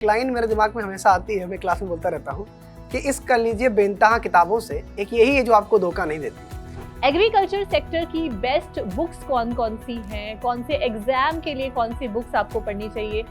Line मेरे दिमाग में हमेशा आती है, मैं क्लास में बोलता रहता हूँ कि इस कर लीजिए बेनतहा किताबों से एक यही है जो आपको धोखा नहीं देती। एग्रीकल्चर सेक्टर की बेस्ट बुक्स कौन कौन सी हैं, कौन से एग्जाम के लिए कौन सी बुक्स आपको पढ़नी चाहिए?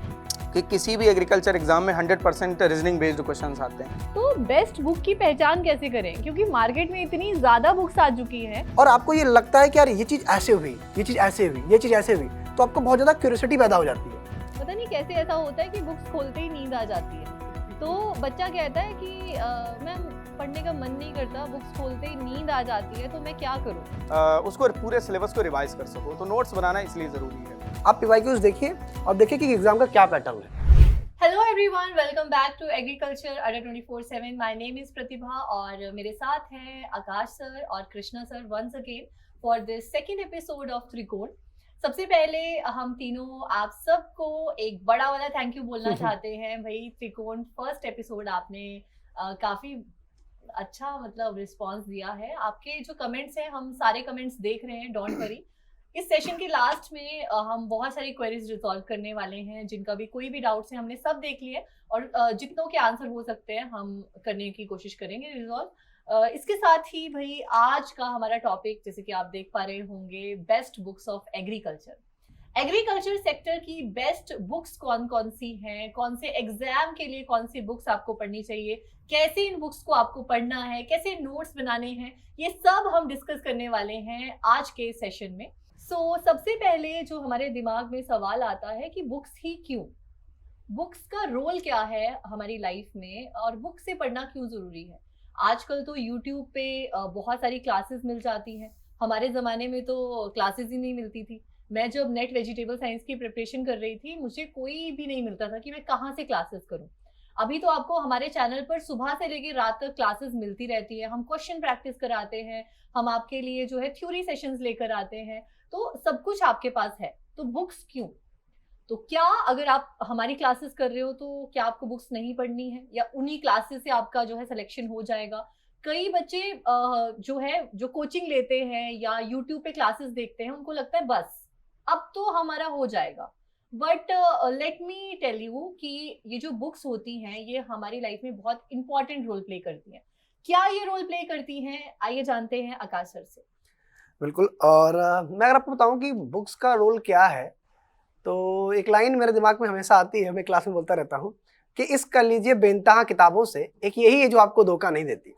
कि किसी भी एग्रीकल्चर एग्जाम में 100% रीजनिंग बेस्ड क्वेश्चंस आते हैं। तो बेस्ट बुक की पहचान कैसे करें, क्योंकि मार्केट में इतनी ज्यादा बुक्स आ चुकी हैं और आपको ये लगता है कि यार ये चीज़ ऐसे हुई, ये चीज़ ऐसे हुई, ये चीज़ ऐसे हुई, तो आपको बहुत ज़्यादा क्यूरियोसिटी पैदा हो जाती है। पता नहीं कैसे ऐसा होता है कि बुक्स खोलते ही नींद आ जाती है। तो बच्चा कहता है कि मैम पढ़ने का मन नहीं करता, बुक्स खोलते ही नींद आ जाती है, तो मैं क्या करूं? उसको पूरे सिलेबस को रिवाइज कर सको, तो नोट्स बनाना इसलिए जरूरी है। आप पीवाईक्यूज देखिए और देखिए कि एग्जाम का क्या पैटर्न है। Hello everyone, welcome back to agriculture Adda 24/7। My name is प्रतिभा और मेरे साथ हैं आकाश सर और Krishna sir once again for this second episode of Trikon. सबसे पहले हम तीनों आप सबको एक बड़ा वाला थैंक यू बोलना चाहते हैं। भाई त्रिकोण फर्स्ट एपिसोड आपने काफी अच्छा मतलब रिस्पांस दिया है। आपके जो कमेंट्स हैं हम सारे कमेंट्स देख रहे हैं, डोंट वरी। इस सेशन के लास्ट में हम बहुत सारी क्वेरीज रिजॉल्व करने वाले हैं, जिनका भी कोई भी डाउट्स है हमने सब देख लिए और जितनों के आंसर हो सकते हैं हम करने की कोशिश करेंगे रिजॉल्व। इसके साथ ही भाई आज का हमारा टॉपिक जैसे कि आप देख पा रहे होंगे, best books of agriculture. Agriculture sector की बेस्ट बुक्स कौन कौन सी हैं, कौन से एग्जाम के लिए कौन सी बुक्स आपको पढ़नी चाहिए, कैसे इन बुक्स को आपको पढ़ना है, कैसे नोट्स बनाने हैं, ये सब हम डिस्कस करने वाले हैं आज के सेशन में। सबसे पहले जो हमारे दिमाग में सवाल आता है कि बुक्स ही क्यों, बुक्स का रोल क्या है हमारी लाइफ में और बुक से पढ़ना क्यों जरूरी है। आजकल तो यूट्यूब पे बहुत सारी क्लासेस मिल जाती हैं। हमारे ज़माने में तो क्लासेस ही नहीं मिलती थी। मैं जब नेट वेजिटेबल साइंस की प्रिपरेशन कर रही थी, मुझे कोई भी नहीं मिलता था कि मैं कहाँ से क्लासेस करूँ। अभी तो आपको हमारे चैनल पर सुबह से लेकर रात तक क्लासेस मिलती रहती है। हम क्वेश्चन प्रैक्टिस कराते हैं, हम आपके लिए जो है थ्योरी सेशंस लेकर आते हैं, तो सब कुछ आपके पास है। तो बुक्स क्यों? तो क्या अगर आप हमारी क्लासेस कर रहे हो तो क्या आपको बुक्स नहीं पढ़नी है, या उन्हीं क्लासेस से आपका जो है सिलेक्शन हो जाएगा? कई बच्चे जो है जो कोचिंग लेते हैं या यूट्यूब पे क्लासेस देखते हैं, उनको लगता है बस अब तो हमारा हो जाएगा। But let me tell you कि ये जो बुक्स होती हैं ये हमारी लाइफ में बहुत इंपॉर्टेंट रोल प्ले करती हैं। क्या ये रोल प्ले करती हैं, आइए जानते हैं आकाश सर से। बिल्कुल। और मैं अगर आपको बताऊं कि बुक्स का रोल क्या है, तो एक लाइन मेरे दिमाग में हमेशा आती है, मैं क्लास में बोलता रहता हूँ कि इस कर लीजिए बेनतहा किताबों से एक यही है जो आपको धोखा नहीं देती।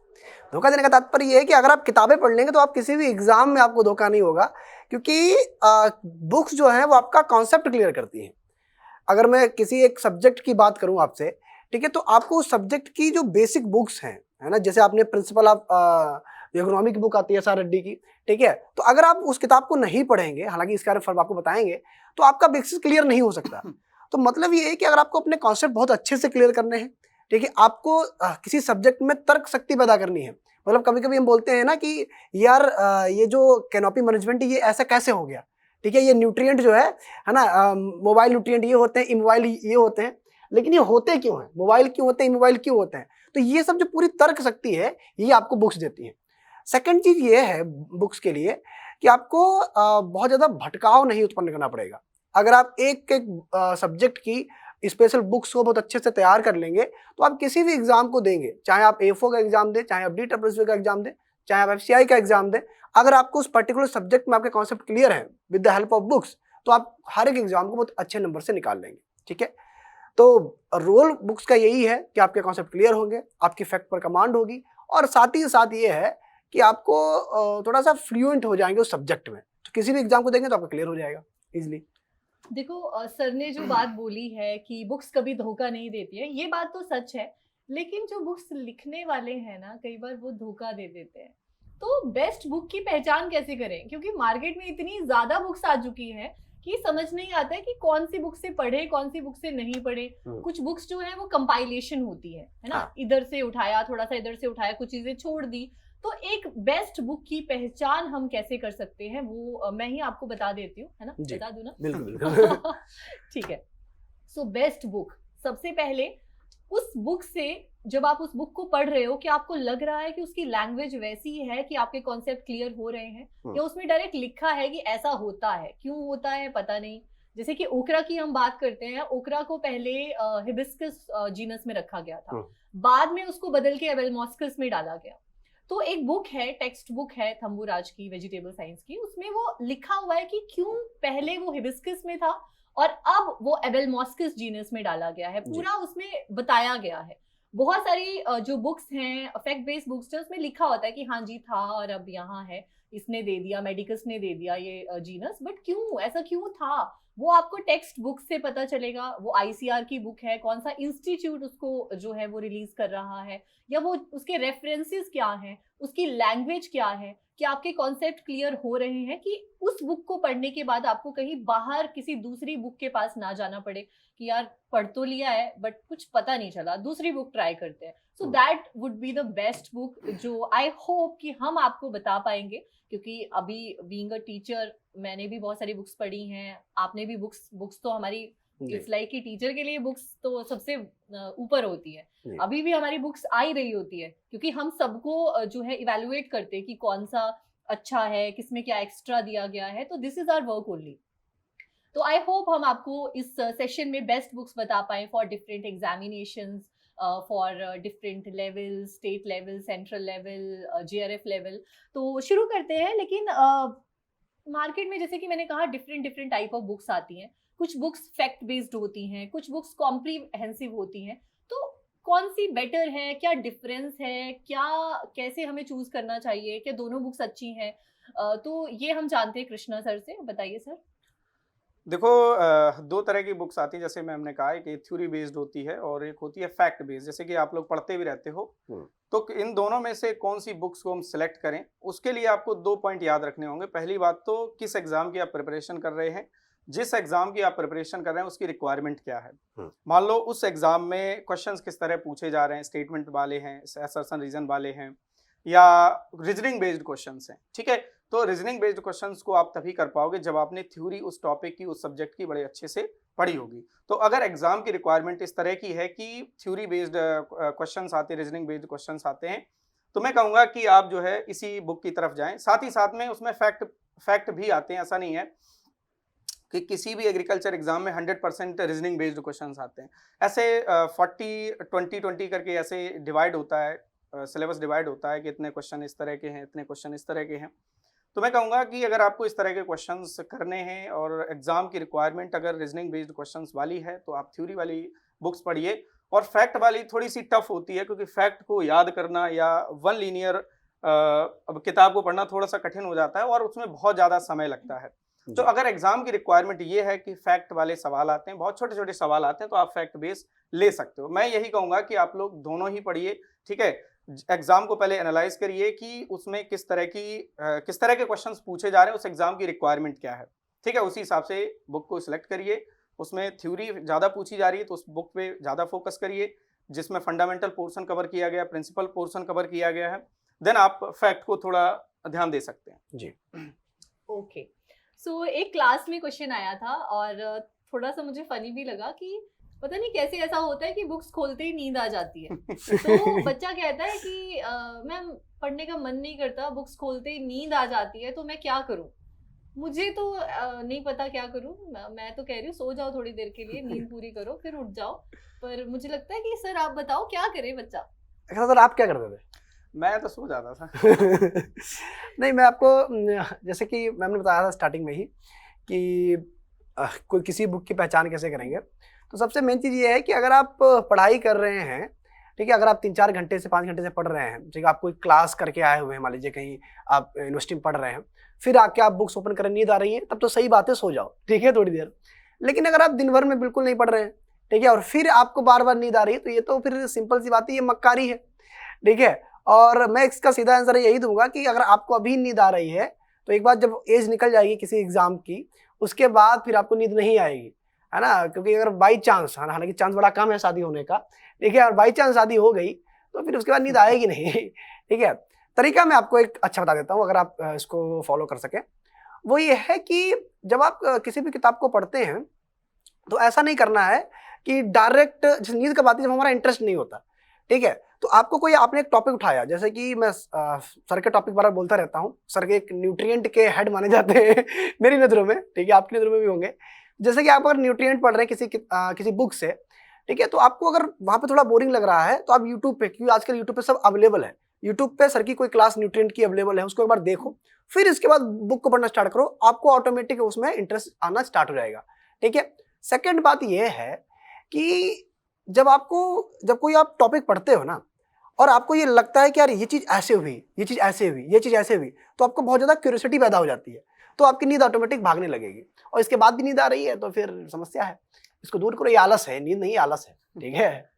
धोखा देने का तात्पर्य ये है कि अगर आप किताबें पढ़ लेंगे तो आप किसी भी एग्जाम में आपको धोखा नहीं होगा, क्योंकि बुक्स जो हैं वो आपका कॉन्सेप्ट क्लियर करती हैं। अगर मैं किसी एक सब्जेक्ट की बात करूं आपसे, ठीक है, तो आपको उस सब्जेक्ट की जो बेसिक बुक्स हैं, है ना, जैसे आपने प्रिंसिपल ऑफ इकोनॉमी की बुक आती है एस आर रेड्डी की, ठीक है, तो अगर आप उस किताब को नहीं पढ़ेंगे, हालांकि इसके बारे में आपको बताएंगे, तो आपका बेसिस क्लियर नहीं हो सकता। तो मतलब ये है कि अगर आपको अपने कॉन्सेप्ट बहुत अच्छे से क्लियर करने हैं, ठीक है, आपको किसी सब्जेक्ट में तर्क शक्ति पैदा करनी है। मतलब कभी कभी हम बोलते हैं ना कि यार ये जो कैनोपी मैनेजमेंट ये ऐसा कैसे हो गया, ठीक है, ये न्यूट्रिएंट जो है ना, मोबाइल न्यूट्रिएंट ये होते हैं, इमोबाइल ये होते हैं, लेकिन ये होते क्यों हैं, मोबाइल क्यों होते हैं, इमोबाइल क्यों होते हैं, तो ये सब जो पूरी तर्क शक्ति है ये आपको बुक्स देती है। सेकंड चीज ये है बुक्स के लिए कि आपको बहुत ज्यादा भटकाव नहीं उत्पन्न करना पड़ेगा। अगर आप एक एक सब्जेक्ट की स्पेशल बुक्स को बहुत अच्छे से तैयार कर लेंगे तो आप किसी भी एग्जाम को देंगे, चाहे आप A4 का एग्जाम दें, चाहे आप DSSB का एग्जाम दें, चाहे आप FCI का एग्जाम दें, अगर आपको उस पर्टिकुलर सब्जेक्ट में आपके कॉन्सेप्ट क्लियर है with the help of books, तो आप हर एक एग्जाम को बहुत अच्छे नंबर से निकाल लेंगे। ठीक है, तो रोल बुक्स का यही है कि आपके कॉन्सेप्ट क्लियर होंगे, आपकी फैक्ट पर कमांड होगी, और साथ ही साथ ये है कि आपको थोड़ा सा फ्लुएंट हो जाएंगे उस सब्जेक्ट में, तो किसी भी एग्जाम को देंगे तो आपका क्लियर हो जाएगा इजिली। देखो सर ने जो बात बोली है कि बुक्स कभी धोखा नहीं देती है, ये बात तो सच है, लेकिन जो बुक्स लिखने वाले हैं ना, कई बार वो धोखा दे देते हैं। तो बेस्ट बुक की पहचान कैसे करें, क्योंकि मार्केट में इतनी ज्यादा बुक्स आ चुकी हैं कि समझ नहीं आता है कि कौन सी बुक से पढ़े, कौन सी बुक से नहीं पढ़े। कुछ बुक्स जो है वो कंपाइलेशन होती है ना, इधर से उठाया, थोड़ा सा इधर से उठाया, कुछ चीजें छोड़ दी। तो एक बेस्ट बुक की पहचान हम कैसे कर सकते हैं वो मैं ही आपको बता देती हूँ, है ना, बता दूं ना? बिल्कुल। ठीक है। सो बेस्ट बुक, सबसे पहले उस बुक से जब आप उस बुक को पढ़ रहे हो, कि आपको लग रहा है कि उसकी लैंग्वेज वैसी है कि आपके कॉन्सेप्ट क्लियर हो रहे हैं, या उसमें डायरेक्ट लिखा है कि ऐसा होता है, क्यों होता है पता नहीं, जैसे कि ओकरा की हम बात करते हैं, ओकरा को पहले हिबिस्कस जीनस में रखा गया था, बाद में उसको बदल के एबेलमॉस्कस में डाला गया। तो एक बुक है, टेक्स्ट बुक है थंबुराज की, वेजिटेबल साइंस की, उसमें वो लिखा हुआ है कि क्यों पहले वो हिबिस्कस में था और अब वो एबेलमॉस्कस जीनस में डाला गया है, पूरा उसमें बताया गया है। बहुत सारी जो बुक्स हैं, फैक्ट बेस्ड बुक्स हैं, उसमें लिखा होता है कि हाँ जी था और अब यहाँ है, इसने दे दिया, मेडिकस ने दे दिया ये जीनस, बट क्यों, ऐसा क्यों था, वो आपको टेक्स्ट बुक से पता चलेगा। वो आईसीआर की बुक है, कौन सा इंस्टीट्यूट उसको जो है वो रिलीज कर रहा है, या वो उसके रेफरेंसेस क्या हैं, उसकी लैंग्वेज क्या है, कि आपके कॉन्सेप्ट क्लियर हो रहे हैं, कि उस बुक को पढ़ने के बाद आपको कहीं बाहर किसी दूसरी बुक के पास ना जाना पड़े कि यार पढ़ तो लिया है बट कुछ पता नहीं चला, दूसरी बुक ट्राई करते हैं। So that would be the best book जो आई होप कि हम आपको बता पाएंगे, क्योंकि अभी बीइंग अ टीचर मैंने भी बहुत सारी बुक्स पढ़ी हैं, आपने भी बुक्स तो हमारी, इट्स लाइक कि टीचर के लिए बुक्स तो सबसे ऊपर होती है, अभी भी हमारी बुक्स आ ही रही होती है, क्योंकि हम सबको जो है इवैल्यूएट करते हैं कि कौन सा अच्छा है, किसमें क्या एक्स्ट्रा दिया गया है, तो this is our work only. तो आई होप हम आपको इस सेशन में बेस्ट बुक्स बता पाए for different examinations, for different level, state level, central level, JRF level. तो शुरू करते हैं। लेकिन मार्केट में जैसे कि मैंने कहा डिफरेंट टाइप ऑफ बुक्स आती हैं, कुछ बुक्स फैक्ट बेस्ड होती हैं, कुछ बुक्स कॉम्प्रिहेंसिव होती हैं, तो कौन सी बेटर है, क्या डिफरेंस है, क्या कैसे हमें चूज करना चाहिए, क्या दोनों बुक्स अच्छी हैं, तो ये हम जानते हैं कृष्णा सर से, बताइए सर। देखो, दो तरह की बुक्स आती है, जैसे मैं हमने कहा, एक थ्योरी बेस्ड होती है और एक होती है फैक्ट बेस्ड, जैसे कि आप लोग पढ़ते भी रहते हो। तो इन दोनों में से कौन सी बुक्स को हम सिलेक्ट करें, उसके लिए आपको 2 पॉइंट याद रखने होंगे। पहली बात तो किस एग्जाम की आप प्रिपरेशन कर रहे हैं, जिस एग्जाम की आप प्रिपरेशन कर रहे हैं उसकी रिक्वायरमेंट क्या है। मान लो उस एग्जाम में क्वेश्चंस किस तरह पूछे जा रहे हैं, स्टेटमेंट वाले हैं, असर्शन रीजन वाले हैं, या रीजनिंग बेस्ड क्वेश्चंस हैं, ठीक है। तो रीजनिंग बेस्ड क्वेश्चंस को आप तभी कर पाओगे जब आपने थ्योरी उस टॉपिक की, उस सब्जेक्ट की बड़े अच्छे से पढ़ी होगी। तो अगर एग्जाम की रिक्वायरमेंट इस तरह की है कि थ्योरी बेस्ड क्वेश्चंस आते हैं, रीजनिंग बेस्ड क्वेश्चंस आते हैं, तो मैं कहूँगा कि आप जो है इसी बुक की तरफ जाएं। साथ ही साथ में उसमें फैक्ट भी आते हैं, ऐसा नहीं है कि किसी भी एग्रीकल्चर एग्जाम में 100% रीजनिंग बेस्ड क्वेश्चंस आते हैं। ऐसे 40-20-20 करके ऐसे डिवाइड होता है, सिलेबस डिवाइड होता है कि इतने क्वेश्चन इस तरह के हैं, इतने क्वेश्चन इस तरह के हैं। तो मैं कहूँगा कि अगर आपको इस तरह के क्वेश्चंस करने हैं और एग्जाम की रिक्वायरमेंट अगर रीजनिंग बेस्ड क्वेश्चंस वाली है, तो आप थ्योरी वाली बुक्स पढ़िए। और फैक्ट वाली थोड़ी सी टफ होती है, क्योंकि फैक्ट को याद करना या वन लीनियर अब किताब को पढ़ना थोड़ा सा कठिन हो जाता है और उसमें बहुत ज़्यादा समय लगता है। तो अगर एग्जाम की रिक्वायरमेंट ये है कि फैक्ट वाले सवाल आते हैं, बहुत छोटे छोटे सवाल आते हैं, तो आप फैक्ट बेस ले सकते हो। मैं यही कहूँगा कि आप लोग दोनों ही पढ़िए, ठीक है। एग्जाम को पहले एनालाइज करिए कि उसमें किस तरह के क्वेश्चंस पूछे जा रहे हैं, उस एग्जाम की रिक्वायरमेंट क्या है, ठीक है। उसी हिसाब से बुक को सिलेक्ट करिए। उसमें थ्योरी ज़्यादा पूछी जा रही है तो उस बुक पे ज़्यादा फोकस करिए, जिसमें फंडामेंटल पोर्शन कवर किया गया, प्रिंसिपल पोर्शन कवर किया गया है। देन आप फैक्ट को थोड़ा ध्यान दे सकते हैं जी। ओके, सो एक क्लास में क्वेश्चन आया था और थोड़ा सा मुझे फनी भी लगा कि पता नहीं कैसे ऐसा होता है कि बुक्स खोलते ही नींद आ जाती है। तो बच्चा कहता है कि मैम पढ़ने का मन नहीं करता, बुक्स खोलते ही नींद आ जाती है, तो मैं क्या करूं? मुझे तो नहीं पता क्या करूं। मैं तो कह रही हूँ सो जाओ थोड़ी देर के लिए, नींद पूरी करो फिर उठ जाओ। पर मुझे लगता है कि सर आप बताओ क्या करे बच्चा। अच्छा सर, आप क्या करते थे? मैं तो सो जाता था। नहीं, मैं आपको जैसे कि मैम ने बताया था स्टार्टिंग में ही कि कोई किसी बुक की पहचान कैसे करेंगे, तो सबसे मेन चीज़ ये है कि अगर आप पढ़ाई कर रहे हैं, ठीक है, अगर आप 3-4 घंटे से 5 घंटे से पढ़ रहे हैं, ठीक है, आप कोई क्लास करके आए हुए हैं, मान लीजिए कहीं आप यूनिवर्सिटी में पढ़ रहे हैं, फिर आके आप बुक्स ओपन करें, नींद आ रही है, तब तो सही बात है सो जाओ, ठीक है, थोड़ी देर। लेकिन अगर आप दिन भर में बिल्कुल नहीं पढ़ रहे हैं, ठीक है, और फिर आपको बार बार नींद आ रही है, तो ये तो फिर सिंपल सी बात है, ये मक्कारी है, ठीक है। और मैं इसका सीधा आंसर यही दूंगा कि अगर आपको अभी नींद आ रही है, तो एक बार जब एज निकल जाएगी किसी एग्जाम की, उसके बाद फिर आपको नींद नहीं आएगी, है ना। क्योंकि अगर बाई चांस, हालांकि चांस बड़ा कम है शादी होने का, ठीक है, और बाई चांस शादी हो गई तो फिर उसके बाद नींद आएगी नहीं, ठीक है। तरीका मैं आपको एक अच्छा बता देता हूँ, अगर आप इसको फॉलो कर सकें। वो ये है कि जब आप किसी भी किताब को पढ़ते हैं तो ऐसा नहीं करना है कि डायरेक्ट, नींद कब आती है जब हमारा इंटरेस्ट नहीं होता, ठीक है। तो आपको कोई, आपने एक टॉपिक उठाया, जैसे कि मैं सर के टॉपिक बार बोलता रहता हूँ, सर के एक न्यूट्रिएंट के हेड माने जाते हैं मेरी नज़रों में, ठीक है, आपकी नज़रों में भी होंगे। जैसे कि आप अगर न्यूट्रिएंट पढ़ रहे हैं किसी बुक से, ठीक है, तो आपको अगर वहाँ पे थोड़ा बोरिंग लग रहा है तो आप यूट्यूब पे, क्योंकि आजकल यूट्यूब पे सब अवेलेबल है, यूट्यूब पे सर की कोई क्लास न्यूट्रिएंट की अवेलेबल है, उसको एक बार देखो, फिर इसके बाद बुक को पढ़ना स्टार्ट करो, आपको ऑटोमेटिक उसमें इंटरेस्ट आना स्टार्ट हो जाएगा। ठीक है। सेकेंड बात यह है कि जब कोई आप टॉपिक पढ़ते हो ना, और आपको ये लगता है कि यार ये चीज़ ऐसे हुई, ये चीज़ ऐसे हुई, ये चीज़ ऐसे हुई, तो आपको बहुत ज़्यादा क्यूरियोसिटी पैदा हो जाती है, तो आपकी नींद ऑटोमेटिक भागने लगेगी, और इसके बाद भी नींद आ रही है तो फिर समस्या है। इसको दूर करो, ये आलस है, नींद नहीं आलस है। ठीक है।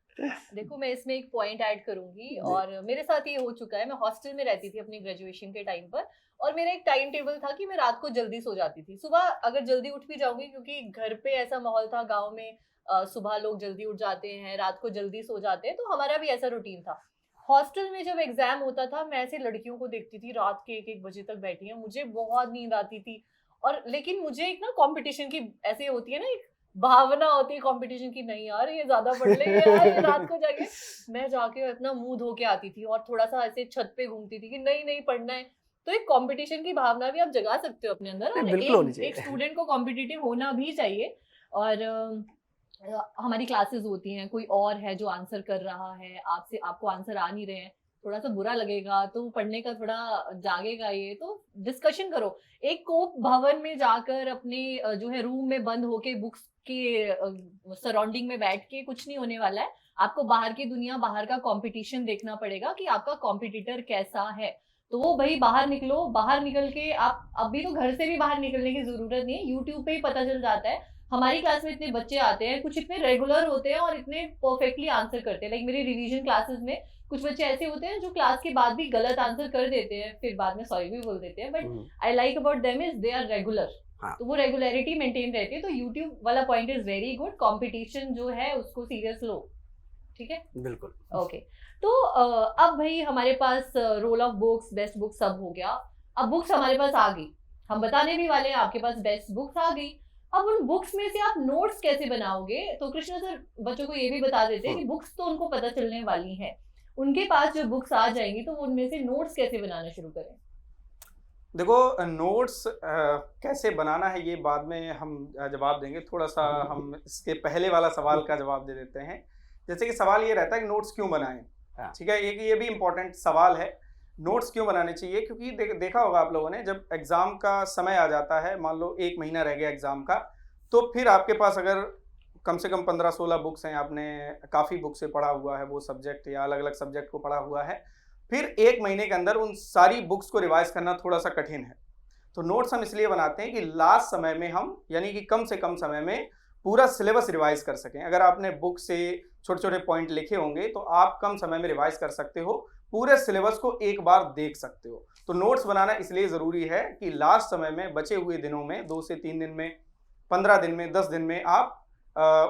देखो मैं इसमें एक पॉइंट ऐड करूंगी, और मेरे साथ ये हो चुका है। मैं हॉस्टल में रहती थी अपनी ग्रेजुएशन के टाइम पर, और मेरा एक टाइम टेबल था कि मैं रात को जल्दी सो जाती थी, सुबह अगर जल्दी उठ भी जाऊंगी, क्योंकि घर पे ऐसा माहौल था, गाँव में सुबह लोग जल्दी उठ जाते हैं, रात को जल्दी सो जाते हैं, तो हमारा भी ऐसा रूटीन था। हॉस्टल में जब एग्जाम होता था, मैं ऐसे लड़कियों को देखती थी रात के 1-1 बजे तक बैठी हैं, मुझे बहुत नींद आती थी। और लेकिन मुझे एक ना कंपटीशन की ऐसे होती है ना, एक भावना होती है कंपटीशन की, नहीं यार ये ज्यादा पढ़ ले यार, ये रात को जाके मैं जाके अपना मुंह धो के आती थी, और थोड़ा सा ऐसे छत पे घूमती थी कि नहीं नहीं पढ़ना है। तो एक कंपटीशन की भावना भी आप जगा सकते हो अपने अंदर, और बिल्कुल होनी चाहिए। एक स्टूडेंट को कॉम्पिटिटिव होना भी चाहिए। और हमारी क्लासेस होती हैं, कोई और है जो आंसर कर रहा है, आपको आंसर आ नहीं रहे हैं, थोड़ा सा बुरा लगेगा, तो पढ़ने का थोड़ा जागेगा, ये तो डिस्कशन करो। एक कोप भवन में जाकर अपने जो है रूम में बंद होके बुक्स के सराउंडिंग में बैठ के कुछ नहीं होने वाला है। आपको बाहर की दुनिया, बाहर का कंपटीशन देखना पड़ेगा कि आपका कॉम्पिटिटर कैसा है। तो वो भाई बाहर निकलो, बाहर निकल के आप, अभी तो घर से भी बाहर निकलने की जरूरत नहीं है, यूट्यूब पे ही पता चल जाता है। हमारी क्लास में इतने बच्चे आते हैं, कुछ इतने रेगुलर होते हैं और इतने परफेक्टली आंसर करते हैं। लाइक मेरी रिवीजन क्लासेस में कुछ बच्चे ऐसे होते हैं जो क्लास के बाद भी गलत आंसर कर देते हैं, फिर बाद में सॉरी भी बोल देते हैं, but I like about them is they are regular. तो वो रेगुलरिटी मेंटेन रहती है। तो यूट्यूब वाला point is very good. Competition जो है उसको सीरियस लो, ठीक है, बिल्कुल। ओके। तो अब भाई हमारे पास role of books, best books सब हो गया। अब बुक्स हमारे पास आ गई, हम बताने भी वाले हैं, आपके पास बेस्ट बुक्स आ गई। अब उन बुक्स में से आप नोट्स कैसे बनाओगे? तो कृष्णा सर बच्चों को ये भी बता देते हैं कि बुक्स तो उनको पता चलने वाली हैं, उनके पास जब बुक्स आ जाएंगी तो उनमें से नोट्स कैसे बनाना शुरू करें? देखो नोट्स कैसे बनाना है ये बाद में हम जवाब देंगे, थोड़ा सा हम इसके पहले वाला सवाल का जवाब दे देते हैं। जैसे कि सवाल ये रहता है कि नोट्स क्यों बनाएं, ठीक है, ये भी इम्पोर्टेंट सवाल है। नोट्स क्यों बनाने चाहिए? क्योंकि देखा होगा आप लोगों ने, जब एग्जाम का समय आ जाता है, मान लो 1 महीना रह गया एग्जाम का, तो फिर आपके पास अगर कम से कम 15-16 बुक्स हैं, आपने काफ़ी बुक से पढ़ा हुआ है वो सब्जेक्ट या अलग अलग सब्जेक्ट को पढ़ा हुआ है, फिर 1 महीने के अंदर उन सारी बुक्स को रिवाइज करना थोड़ा सा कठिन है। तो नोट्स हम इसलिए बनाते हैं कि लास्ट समय में हम, यानी कि कम से कम समय में पूरा सिलेबस रिवाइज कर सकें। अगर आपने बुक से छोटे छोटे पॉइंट लिखे होंगे तो आप कम समय में रिवाइज कर सकते हो, पूरे सिलेबस को एक बार देख सकते हो। तो नोट्स बनाना इसलिए ज़रूरी है कि लास्ट समय में, बचे हुए दिनों में, 2 से 3 दिन में, 15 दिन में, 10 दिन में आप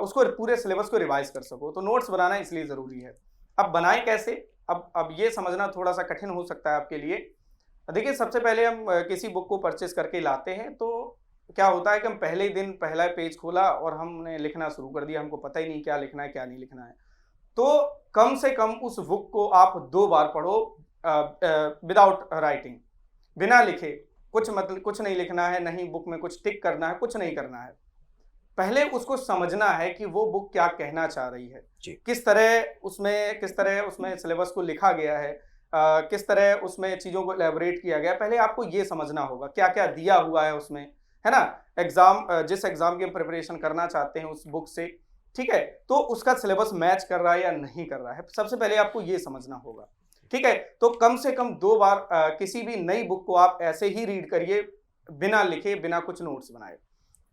उसको पूरे सिलेबस को रिवाइज कर सको। तो नोट्स बनाना इसलिए ज़रूरी है। अब बनाएं कैसे? अब ये समझना थोड़ा सा कठिन हो सकता है आपके लिए। देखिए, सबसे पहले हम किसी बुक को परचेस करके लाते हैं तो क्या होता है कि हम पहले ही दिन पहला पेज खोला और हमने लिखना शुरू कर दिया, हमको पता ही नहीं क्या लिखना है क्या नहीं लिखना है। तो कम से कम उस बुक को आप 2 बार पढ़ो विदाउट राइटिंग, बिना लिखे। कुछ नहीं लिखना है, नहीं बुक में कुछ टिक करना है, कुछ नहीं करना है। पहले उसको समझना है कि वो बुक क्या कहना चाह रही है, किस तरह उसमें सिलेबस को लिखा गया है, किस तरह उसमें चीज़ों को एलैबोरेट किया गया। पहले आपको ये समझना होगा क्या क्या दिया हुआ है उसमें, है ना। जिस एग्जाम की हम प्रिपरेशन करना चाहते हैं उस बुक से, ठीक है, तो उसका सिलेबस मैच कर रहा है या नहीं कर रहा है, सबसे पहले आपको ये समझना होगा, ठीक है। तो कम से कम 2 बार किसी भी नई बुक को आप ऐसे ही रीड करिए, बिना लिखे, बिना कुछ नोट्स बनाए।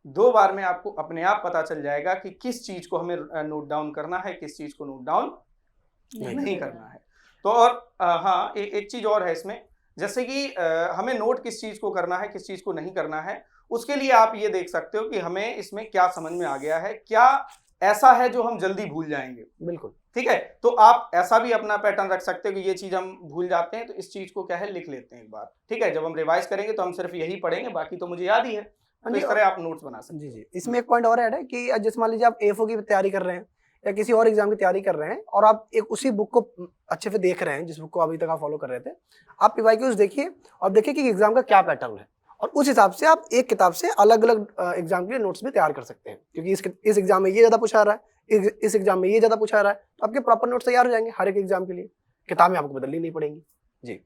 2 बार में आपको अपने आप पता चल जाएगा कि किस चीज़ को हमें नोट डाउन करना है, किस चीज़ को नोट डाउन नहीं करना है। तो और हाँ, एक चीज़ और है इसमें, जैसे कि हमें नोट किस चीज़ को करना है, किस चीज़ को नहीं करना है, उसके लिए आप ये देख सकते हो कि हमें इसमें क्या समझ में आ गया है, क्या ऐसा है जो हम जल्दी भूल जाएंगे। बिल्कुल, ठीक है। तो आप ऐसा भी अपना पैटर्न रख सकते हो कि ये चीज़ हम भूल जाते हैं तो इस चीज़ को क्या है, लिख लेते हैं एक बार, ठीक है। जब हम रिवाइज करेंगे तो हम सिर्फ यही पढ़ेंगे, बाकी तो मुझे याद ही है। तो इस तरह आप नोट्स बना सकते हैं। जी। इसमें एक पॉइंट और ऐड है कि जैसे मान लीजिए आप एएफओ की तैयारी कर रहे हैं या किसी और एग्जाम की तैयारी कर रहे हैं और आप एक उसी बुक को अच्छे से देख रहे हैं जिस बुक को अभी तक आप फॉलो कर रहे थे, आप पीवाईक्यूज देखिए और देखिए कि एग्जाम का क्या पैटर्न है और उस हिसाब से आप एक किताब से अलग अलग एग्जाम के लिए नोट्स भी तैयार कर सकते हैं, क्योंकि इस एग्जाम में ये ज़्यादा पूछा रहा है, इस एग्जाम में ये ज़्यादा पूछा रहा है, तो आपके प्रॉपर नोट्स तैयार हो जाएंगे हर एक एग्जाम के लिए, किताबें आपको बदलनी नहीं पड़ेंगी। जी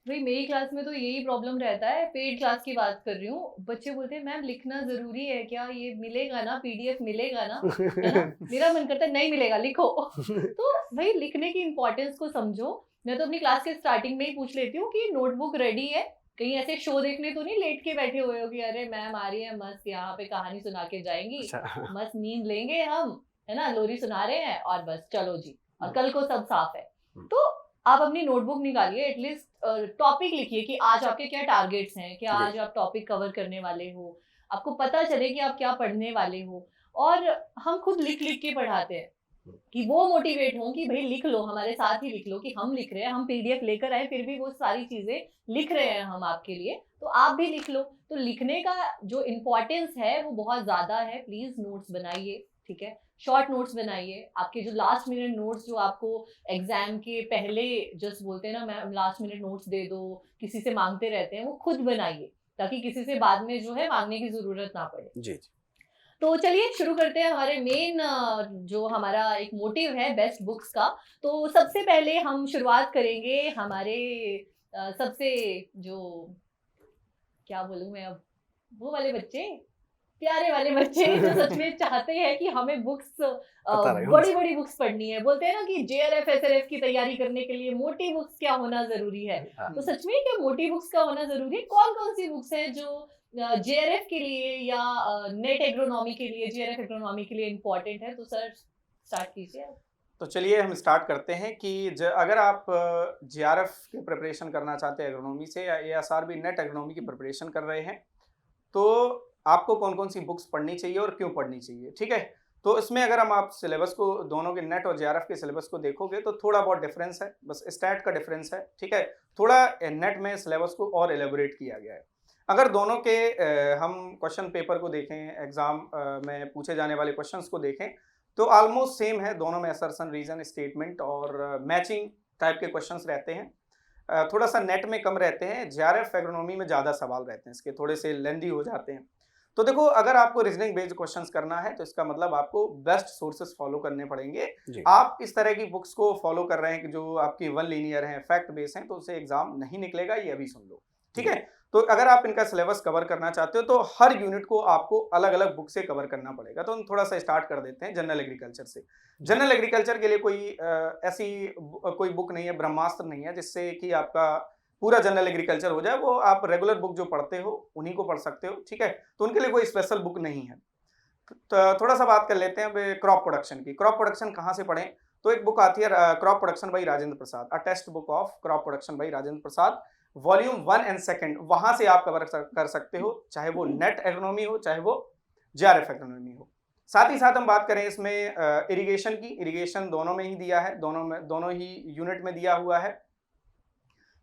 भाई मेरी क्लास में तो यही प्रॉब्लम रहता है, पेड क्लास की बात कर रही हूँ। बच्चे बोलते हैं मैम लिखना जरूरी है क्या, ये मिलेगा ना, पीडीएफ मिलेगा ना, है ना। मेरा मन करता है नहीं मिलेगा, लिखो। तो भाई लिखने की इंपॉर्टेंस को समझो। मैं तो अपनी क्लास के स्टार्टिंग में ही पूछ लेती हूँ कि नोटबुक रेडी है, कहीं ऐसे शो देखने तो नहीं लेट के बैठे हुए हो कि अरे मैम आ रही है मस्त यहाँ पे कहानी सुना के जाएंगी, अच्छा मस्त नींद लेंगे हम, है ना, लोरी सुना रहे हैं और बस चलो जी, और कल को सब साफ है। तो आप अपनी नोटबुक निकालिए, एटलीस्ट टॉपिक लिखिए कि आज आपके क्या टारगेट्स हैं, क्या आज आप टॉपिक कवर करने वाले हो, आपको पता चले कि आप क्या पढ़ने वाले हो। और हम खुद लिख लिख के पढ़ाते हैं कि वो मोटिवेट हो कि भाई लिख लो, हमारे साथ ही लिख लो कि हम लिख रहे हैं, हम पीडीएफ लेकर आए फिर भी वो सारी चीजें लिख रहे हैं हम आपके लिए, तो आप भी लिख लो। तो लिखने का जो इम्पोर्टेंस है वो बहुत ज्यादा है। प्लीज नोट्स बनाइए, ठीक है, शॉर्ट नोट्स बनाइए। आपके जो लास्ट मिनट नोट्स जो आपको एग्जाम के पहले जस्ट बोलते हैं ना मैम लास्ट मिनट नोट्स दे दो, किसी से मांगते रहते हैं, वो खुद बनाइए ताकि किसी से बाद में जो है मांगने की जरूरत ना पड़े। जी तो चलिए शुरू करते हैं हमारे मेन जो हमारा एक मोटिव है बेस्ट बुक्स का। तो सबसे पहले हम शुरुआत करेंगे हमारे सबसे जो क्या बोलूं मैं अब, वो वाले बच्चे, प्यारे वाले बच्चे जो सच में चाहते हैं कि हमें बुक्स बड़ी बड़ी बुक्स पढ़नी है। बोलते हैं ना कि जेआरएफ एसआरएफ की तैयारी करने के लिए मोटी बुक्स क्या होना जरूरी है। तो सच में क्या मोटी बुक्स का होना जरूरी है? कौन कौन सी बुक्स है जो जेआरएफ के लिए या नेट एग्रोनॉमी के लिए, जेआरएफ एग्रोनॉमी के लिए इम्पोर्टेंट है? तो सर स्टार्ट कीजिए। तो चलिए हम स्टार्ट करते हैं कि अगर आप जेआरएफ की प्रिपरेशन करना चाहते हैं एग्रोनॉमी से, या एएसआर भी नेट एग्रोनॉमी की प्रिपरेशन कर रहे हैं, तो आपको कौन कौन सी बुक्स पढ़नी चाहिए और क्यों पढ़नी चाहिए, ठीक है। तो इसमें अगर हम आप सिलेबस को दोनों के नेट और जेआरएफ के सिलेबस को देखोगे तो थोड़ा बहुत डिफरेंस है, बस स्टैट का डिफरेंस है, ठीक है। थोड़ा नेट में सिलेबस को और एलेबोरेट किया गया है। अगर दोनों के हम क्वेश्चन पेपर को देखें, एग्जाम में पूछे जाने वाले क्वेश्चंस को देखें, तो ऑलमोस्ट सेम है। दोनों में असर्शन, रीजन स्टेटमेंट और मैचिंग टाइप के क्वेश्चंस रहते हैं। थोड़ा सा नेट में कम रहते हैं, जेआरएफ एग्रोनॉमी में ज़्यादा सवाल रहते हैं, इसके थोड़े से लेंदी हो जाते हैं। तो देखो, अगर आपको रीजनिंग बेस्ड क्वेश्चंस करना है तो इसका मतलब आपको बेस्ट सोर्सेस फॉलो करने पड़ेंगे। आप इस तरह की बुक्स को फॉलो कर रहे हैं कि जो आपकी वन लीनियर हैं, फैक्ट बेस हैं, तो उससे एग्जाम नहीं निकलेगा, ये अभी सुन लो, ठीक है। तो अगर आप इनका सिलेबस कवर करना चाहते हो तो हर यूनिट को आपको अलग अलग बुक से कवर करना पड़ेगा। तो हम थोड़ा सा स्टार्ट कर देते हैं जनरल एग्रीकल्चर से। जनरल एग्रीकल्चर के लिए कोई ऐसी कोई बुक नहीं है, ब्रह्मास्त्र नहीं है जिससे कि आपका पूरा जनरल एग्रीकल्चर हो जाए। वो आप रेगुलर बुक जो पढ़ते हो उन्हीं को पढ़ सकते हो, ठीक है। तो उनके लिए कोई स्पेशल बुक नहीं है। तो थोड़ा सा बात कर लेते हैं अब क्रॉप प्रोडक्शन की। क्रॉप प्रोडक्शन कहाँ से पढ़ें? तो एक बुक आती है crop production by Rajendra Prasad, a text book of crop production by Rajendra Prasad, volume 1 and 2। वहां से आप कवर कर सकते हो, चाहे वो नेट एग्रोनॉमी हो, चाहे वो जेआरएफ एग्रोनॉमी हो। साथ ही साथ हम बात करें इसमें इरिगेशन की, इरिगेशन दोनों में ही दिया है, दोनों ही यूनिट में दिया हुआ है।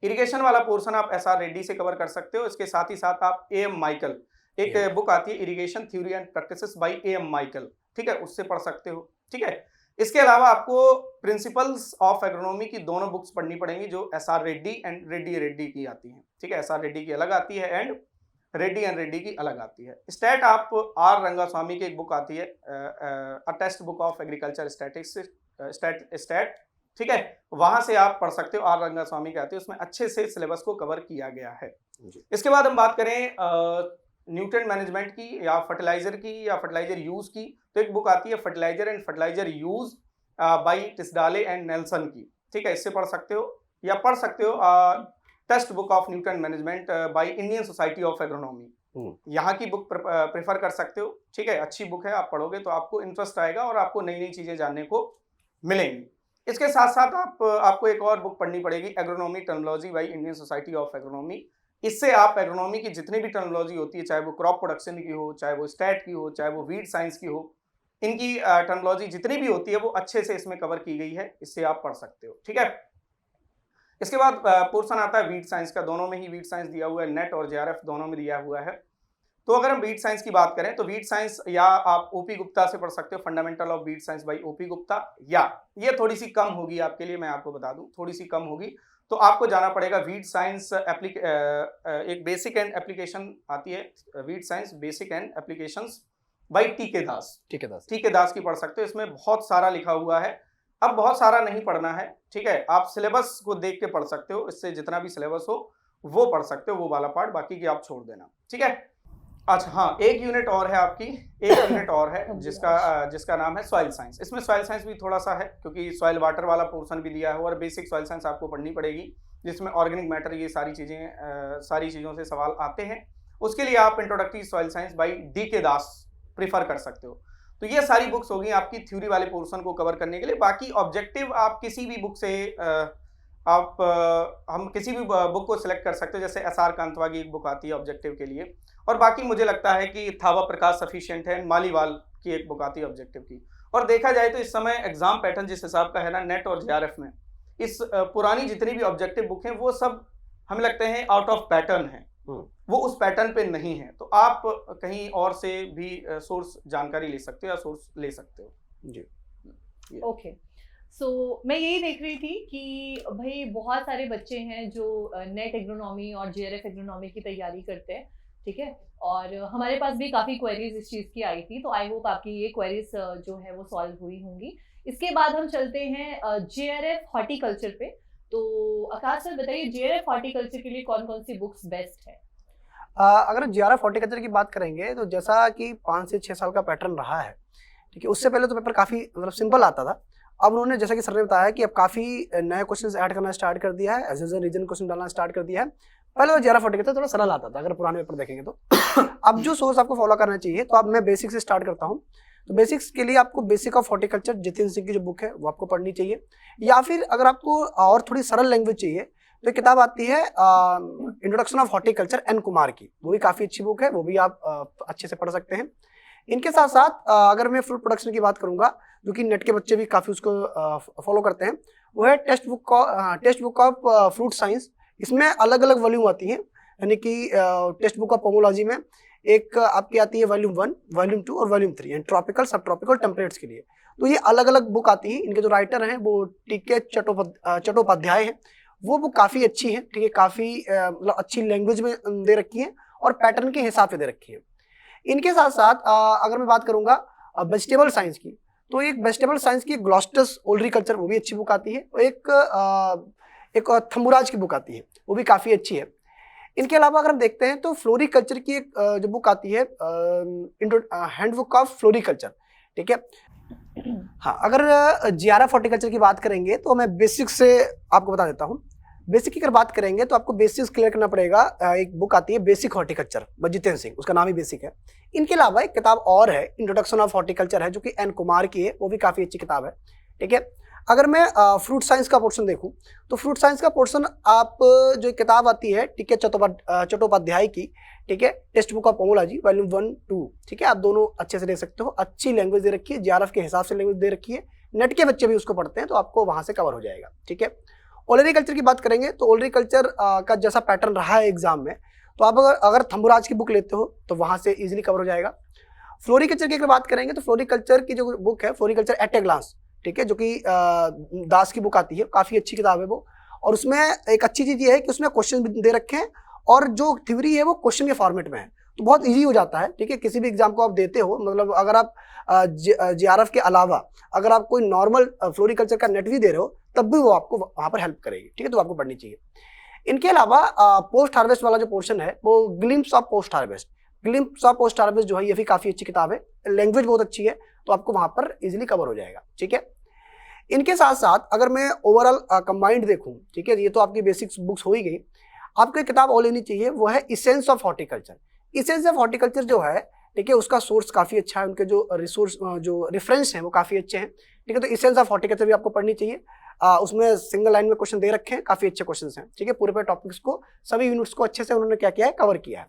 इरिगेशन वाला पोर्शन आप एसआर रेड्डी से कवर कर सकते हो। इसके साथ ही साथ आप एएम माइकल, एक बुक आती है irrigation theory and practices by AM Michael, ठीक है, उससे पढ़ सकते हो, ठीक है। इसके अलावा आपको प्रिंसिपल्स ऑफ एग्रोनॉमी की दोनों बुक्स पढ़नी पड़ेंगी, जो एसआर रेड्डी एंड रेड्डी की आती हैं, ठीक है। एसआर रेड्डी की अलग आती है एंड रेड्डी एंड रेड्डी की अलग आती है। स्टैट आप आर रंगास्वामी की एक बुक आती है, a text book of agriculture statics, stat, ठीक है, वहां से आप पढ़ सकते हो। आर रंगास्वामी की आती है, उसमें अच्छे से सिलेबस को कवर किया गया है। इसके बाद हम बात करें न्यूट्रिएंट मैनेजमेंट की या फर्टिलाइजर की या फर्टिलाइजर यूज की, तो एक बुक आती है fertilizer and fertilizer use by Tisdale and Nelson की, ठीक है, इससे पढ़ सकते हो। या पढ़ सकते हो text book of nutrient management by Indian society of agronomy, यहाँ की बुक प्रेफर कर सकते हो, ठीक है। अच्छी बुक है, आप पढ़ोगे तो आपको इंटरेस्ट आएगा और आपको नई नई चीजें जानने को मिलेंगी। इसके साथ साथ आपको एक और बुक पढ़नी पड़ेगी, agronomy terminology by Indian society of agronomy. इससे आप एग्रोनॉमी की जितनी भी टर्मिनोलॉजी होती है, चाहे वो क्रॉप प्रोडक्शन की हो, चाहे वो स्टैट की हो, चाहे वो वीड साइंस की हो, इनकी टर्मिनोलॉजी जितनी भी होती है वो अच्छे से इसमें कवर की गई है, इससे आप पढ़ सकते हो, ठीक है। इसके बाद पोर्शन आता है वीड साइंस का। दोनों में ही वीड साइंस दिया हुआ है, नेट और जेआरएफ दोनों में दिया हुआ है। तो अगर हम वीड साइंस की बात करें तो वीड साइंस या आप ओपी गुप्ता से पढ़ सकते हो, fundamental of weed science by OP Gupta, या ये थोड़ी सी कम होगी आपके लिए, मैं आपको बता दूं थोड़ी सी कम होगी, तो आपको जाना पड़ेगा वीट साइंस एक बेसिक एंड एप्लीकेशन आती है, wheat science basic and applications by TK Das. टीके दास की पढ़ सकते हो, इसमें बहुत सारा लिखा हुआ है। अब बहुत सारा नहीं पढ़ना है, ठीक है, आप सिलेबस को देख के पढ़ सकते हो, इससे जितना भी सिलेबस हो वो पढ़ सकते हो, वो वाला पार्ट, बाकी की आप छोड़ देना, ठीक है। अच्छा हाँ, एक यूनिट और है आपकी, एक यूनिट और है जिसका नाम है सॉइल साइंस। इसमें सॉइल साइंस भी थोड़ा सा है, क्योंकि सॉइल वाटर वाला पोर्शन भी दिया है और बेसिक सॉइल साइंस आपको पढ़नी पड़ेगी, जिसमें ऑर्गेनिक मैटर, ये सारी चीज़ों से सवाल आते हैं। उसके लिए आप introductory soil science by DK. Das prefer कर सकते हो। तो ये सारी बुक्स होगी आपकी थ्योरी वाले पोर्शन को कवर करने के लिए। बाकी ऑब्जेक्टिव आप किसी भी बुक से हम किसी भी बुक को सिलेक्ट कर सकते हो, जैसे एस.आर. कांतवा की एक बुक आती है ऑब्जेक्टिव के लिए, और बाकी मुझे लगता है कि थावा प्रकाश सफिशिएंट है, मालीवाल की एक बुक आती है ऑब्जेक्टिव की। और देखा जाए तो इस समय एग्जाम पैटर्न जिस हिसाब का है ना नेट और जेआरएफ में, इस पुरानी जितनी भी ऑब्जेक्टिव बुक हैं वो सब हमें लगते हैं आउट ऑफ पैटर्न है, वो उस पैटर्न पे नहीं है। तो आप कहीं और से भी सोर्स जानकारी ले सकते हो या सोर्स ले सकते हो जी। ओके, सो मैं यही देख रही थी कि भाई बहुत सारे बच्चे हैं जो नेट एग्रोनॉमी और जेआरएफ एग्रोनॉमी की तैयारी करते हैं, ठीक है, और हमारे पास भी काफ़ी क्वेरीज इस चीज़ की आई थी, तो आई होप आपकी ये क्वेरीज जो है वो सॉल्व हुई होंगी। इसके बाद हम चलते हैं जेआरएफ हॉर्टिकल्चर पे। तो आकाश सर बताइए, जेआरएफ हॉर्टिकल्चर के लिए कौन कौन सी बुक्स बेस्ट है? अगर जेआरएफ हॉर्टिकल्चर की बात करेंगे तो जैसा कि 5 से 6 साल का पैटर्न रहा है, ठीक है, उससे पहले तो पेपर काफ़ी मतलब सिंपल आता था। अब उन्होंने जैसा कि सर ने बताया कि अब काफ़ी नए क्वेश्चंस ऐड करना स्टार्ट कर दिया है, एज रीजन क्वेश्चन डालना स्टार्ट कर दिया है। पहले तो जेआरएफ हॉर्टिकल्चर थोड़ा सरल आता था अगर पुराने पेपर देखेंगे तो। अब जो सोर्स आपको फॉलो करना चाहिए, तो अब मैं बेसिक से स्टार्ट करता हूँ। तो बेसिक्स के लिए आपको basic of horticulture Jitin Singh की जो बुक है वो आपको पढ़नी चाहिए, या फिर अगर आपको और थोड़ी सरल लैंग्वेज चाहिए तो किताब आती है introduction of horticulture N Kumar की, वो भी काफ़ी अच्छी बुक है, वो भी आप अच्छे से पढ़ सकते हैं। इनके साथ साथ अगर मैं फ्रूट प्रोडक्शन की बात करूंगा, जो कि नेट के बच्चे भी काफ़ी उसको फॉलो करते हैं, वो है text book of fruit science. इसमें अलग अलग वॉल्यूम आती हैं, यानी कि टेक्स्ट बुक ऑफ पोमोलॉजी में एक आपकी आती है वॉल्यूम 1, वॉल्यूम 2 और वॉल्यूम 3, एंड ट्रॉपिकल, सब ट्रॉपिकल, टेम्परेट्स के लिए। तो ये अलग अलग बुक आती है। इनके जो राइटर हैं वो टी.के. चट्टोपाध्याय हैं। वो बुक काफ़ी अच्छी है, ठीक है, काफ़ी मतलब अच्छी लैंग्वेज में दे रखी है और पैटर्न के हिसाब से दे रखी है। इनके साथ साथ अगर मैं बात करूंगा वेजिटेबल साइंस की, तो एक वेजिटेबल साइंस की ग्लॉस्टस ओलरीकल्चर, वो भी अच्छी बुक आती है। एक थम्बुराज की बुक आती है, वो भी काफ़ी अच्छी है। इनके अलावा अगर हम देखते हैं तो फ्लोरिकल्चर की एक जो बुक आती है हैंडबुक ऑफ फ्लोरिकल्चर, ठीक है। हाँ, अगर जेआरएफ हॉर्टिकल्चर की बात करेंगे तो मैं बेसिक्स से आपको बता देता हूँ। बेसिक की अगर बात करेंगे तो आपको बेसिक्स क्लियर करना पड़ेगा। एक बुक आती है बेसिक हॉर्टिकल्चर, जितेंद्र सिंह, उसका नाम ही बेसिक है। इनके अलावा एक किताब और है, इंट्रोडक्शन ऑफ हॉर्टिकल्चर है, जो कि एन कुमार की है, वो भी काफ़ी अच्छी किताब है, ठीक है। अगर मैं फ्रूट साइंस का पोर्शन देखूं तो फ्रूट साइंस का पोर्शन आप जो किताब आती है टी.के. चट्टोपाध्याय की, ठीक है, text book of pomology volume 1, 2, ठीक है, आप दोनों अच्छे से देख सकते हो। अच्छी लैंग्वेज दे रखी है, जेआरएफ के हिसाब से लैंग्वेज दे रखी है, नेट के बच्चे भी उसको पढ़ते हैं, तो आपको वहाँ से कवर हो जाएगा, ठीक है। ओलरीकल्चर की बात करेंगे तो ओलरीकल्चर का जैसा पैटर्न रहा है एग्जाम में, तो आप अगर थम्बुराज की बुक लेते हो तो वहाँ से इजीली कवर हो जाएगा। फ्लोरिकल्चर की अगर बात करेंगे तो फ्लोरिकल्चर की जो बुक है फ्लोरिकल्चर एट ए ग्लांस, ठीक है, जो कि दास की बुक आती है, काफ़ी अच्छी किताब है वो। और उसमें एक अच्छी चीज़ ये है कि उसमें क्वेश्चन भी दे रखे हैं और जो थ्योरी है वो क्वेश्चन के फॉर्मेट में है, तो बहुत इजी हो जाता है, ठीक है। किसी भी एग्जाम को आप देते हो, मतलब अगर आप जेआरएफ के अलावा अगर आप कोई नॉर्मल फ्लोरिकल्चर का नेट भी दे रहे हो तब भी वो आपको वहाँ पर हेल्प करेगी, ठीक है, तो आपको पढ़नी चाहिए। इनके अलावा पोस्ट हार्वेस्ट वाला जो पोर्शन है वो ग्लिम्प्स ऑफ पोस्ट हार्वेस्ट जो है, ये भी काफ़ी अच्छी किताब है, लैंग्वेज बहुत अच्छी है, तो आपको वहाँ पर इजीली कवर हो जाएगा, ठीक है। इनके साथ साथ अगर मैं ओवरऑल कंबाइंड देखूँ, ठीक है, ये तो आपकी बेसिक्स बुक्स हो ही गई, आपको एक किताब और लेनी चाहिए, वो है essence of horticulture. Essence of horticulture जो है, ठीक है, उसका सोर्स काफ़ी अच्छा है, उनके जो रिसोर्स जो रेफरेंस हैं वो काफ़ी अच्छे हैं, ठीक है। तो इसेंस ऑफ हॉर्टिकल्चर भी आपको पढ़नी चाहिए। उसमें सिंगल लाइन में क्वेश्चन दे रखे हैं, काफ़ी अच्छे क्वेश्चन हैं, ठीक है। पूरे टॉपिक्स को, सभी यूनिट्स को अच्छे से उन्होंने क्या किया है, कवर किया है।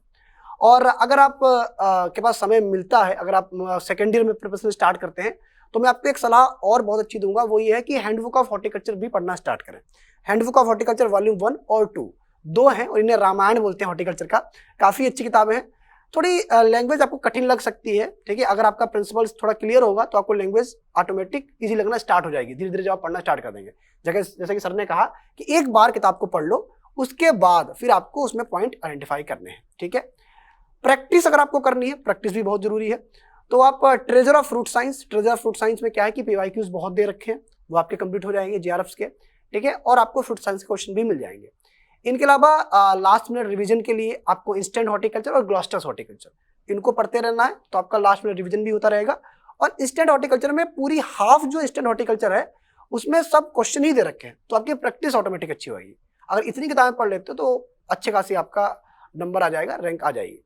और अगर आप के पास समय मिलता है, अगर आप सेकेंड ईयर में प्रिपरेशन स्टार्ट करते हैं, तो मैं आपको एक सलाह और बहुत अच्छी दूंगा, वो ये है कि हैंडबुक ऑफ हॉर्टिकल्चर भी पढ़ना स्टार्ट करें। हैंडबुक ऑफ हॉर्टिकल्चर वॉल्यूम 1 और 2 दो हैं, और इन्हें रामायण बोलते हैं हॉर्टिकल्चर का, काफ़ी अच्छी किताबें हैं। थोड़ी लैंग्वेज आपको कठिन लग सकती है, ठीक है। अगर आपका प्रिंसिपल्स थोड़ा क्लियर होगा तो आपको लैंग्वेज ऑटोमेटिक इजी लगना स्टार्ट हो जाएगी, धीरे धीरे जब आप पढ़ना स्टार्ट कर देंगे। जैसे कि सर ने कहा कि एक बार किताब को पढ़ लो, उसके बाद फिर आपको उसमें पॉइंट आइडेंटिफाई करने हैं, ठीक है। प्रैक्टिस अगर आपको करनी है, प्रैक्टिस भी बहुत जरूरी है। तो आप ट्रेजर ऑफ फ्रूट साइंस में क्या है कि PYQs बहुत दे रखे हैं, वो आपके कंप्लीट हो जाएंगे JRFs के, ठीक है। और आपको फ्रूट साइंस के क्वेश्चन भी मिल जाएंगे। इनके अलावा लास्ट मिनट रिवीजन के लिए आपको इंस्टेंट हॉर्टिकल्चर और ग्लॉस्टर्स हॉर्टिकल्चर इनको पढ़ते रहना है, तो आपका लास्ट मिनट रिवीजन भी होता रहेगा। और इंस्टेंट हॉर्टिकल्चर में पूरी हाफ जो इंस्टेंट हॉर्टिकल्चर है उसमें सब क्वेश्चन ही दे रखे हैं, तो आपकी प्रैक्टिस ऑटोमेटिक अच्छी होगी। अगर इतनी किताबें पढ़ लेते हो तो अच्छे खासी आपका नंबर आ जाएगा, रैंक आ जाएगी।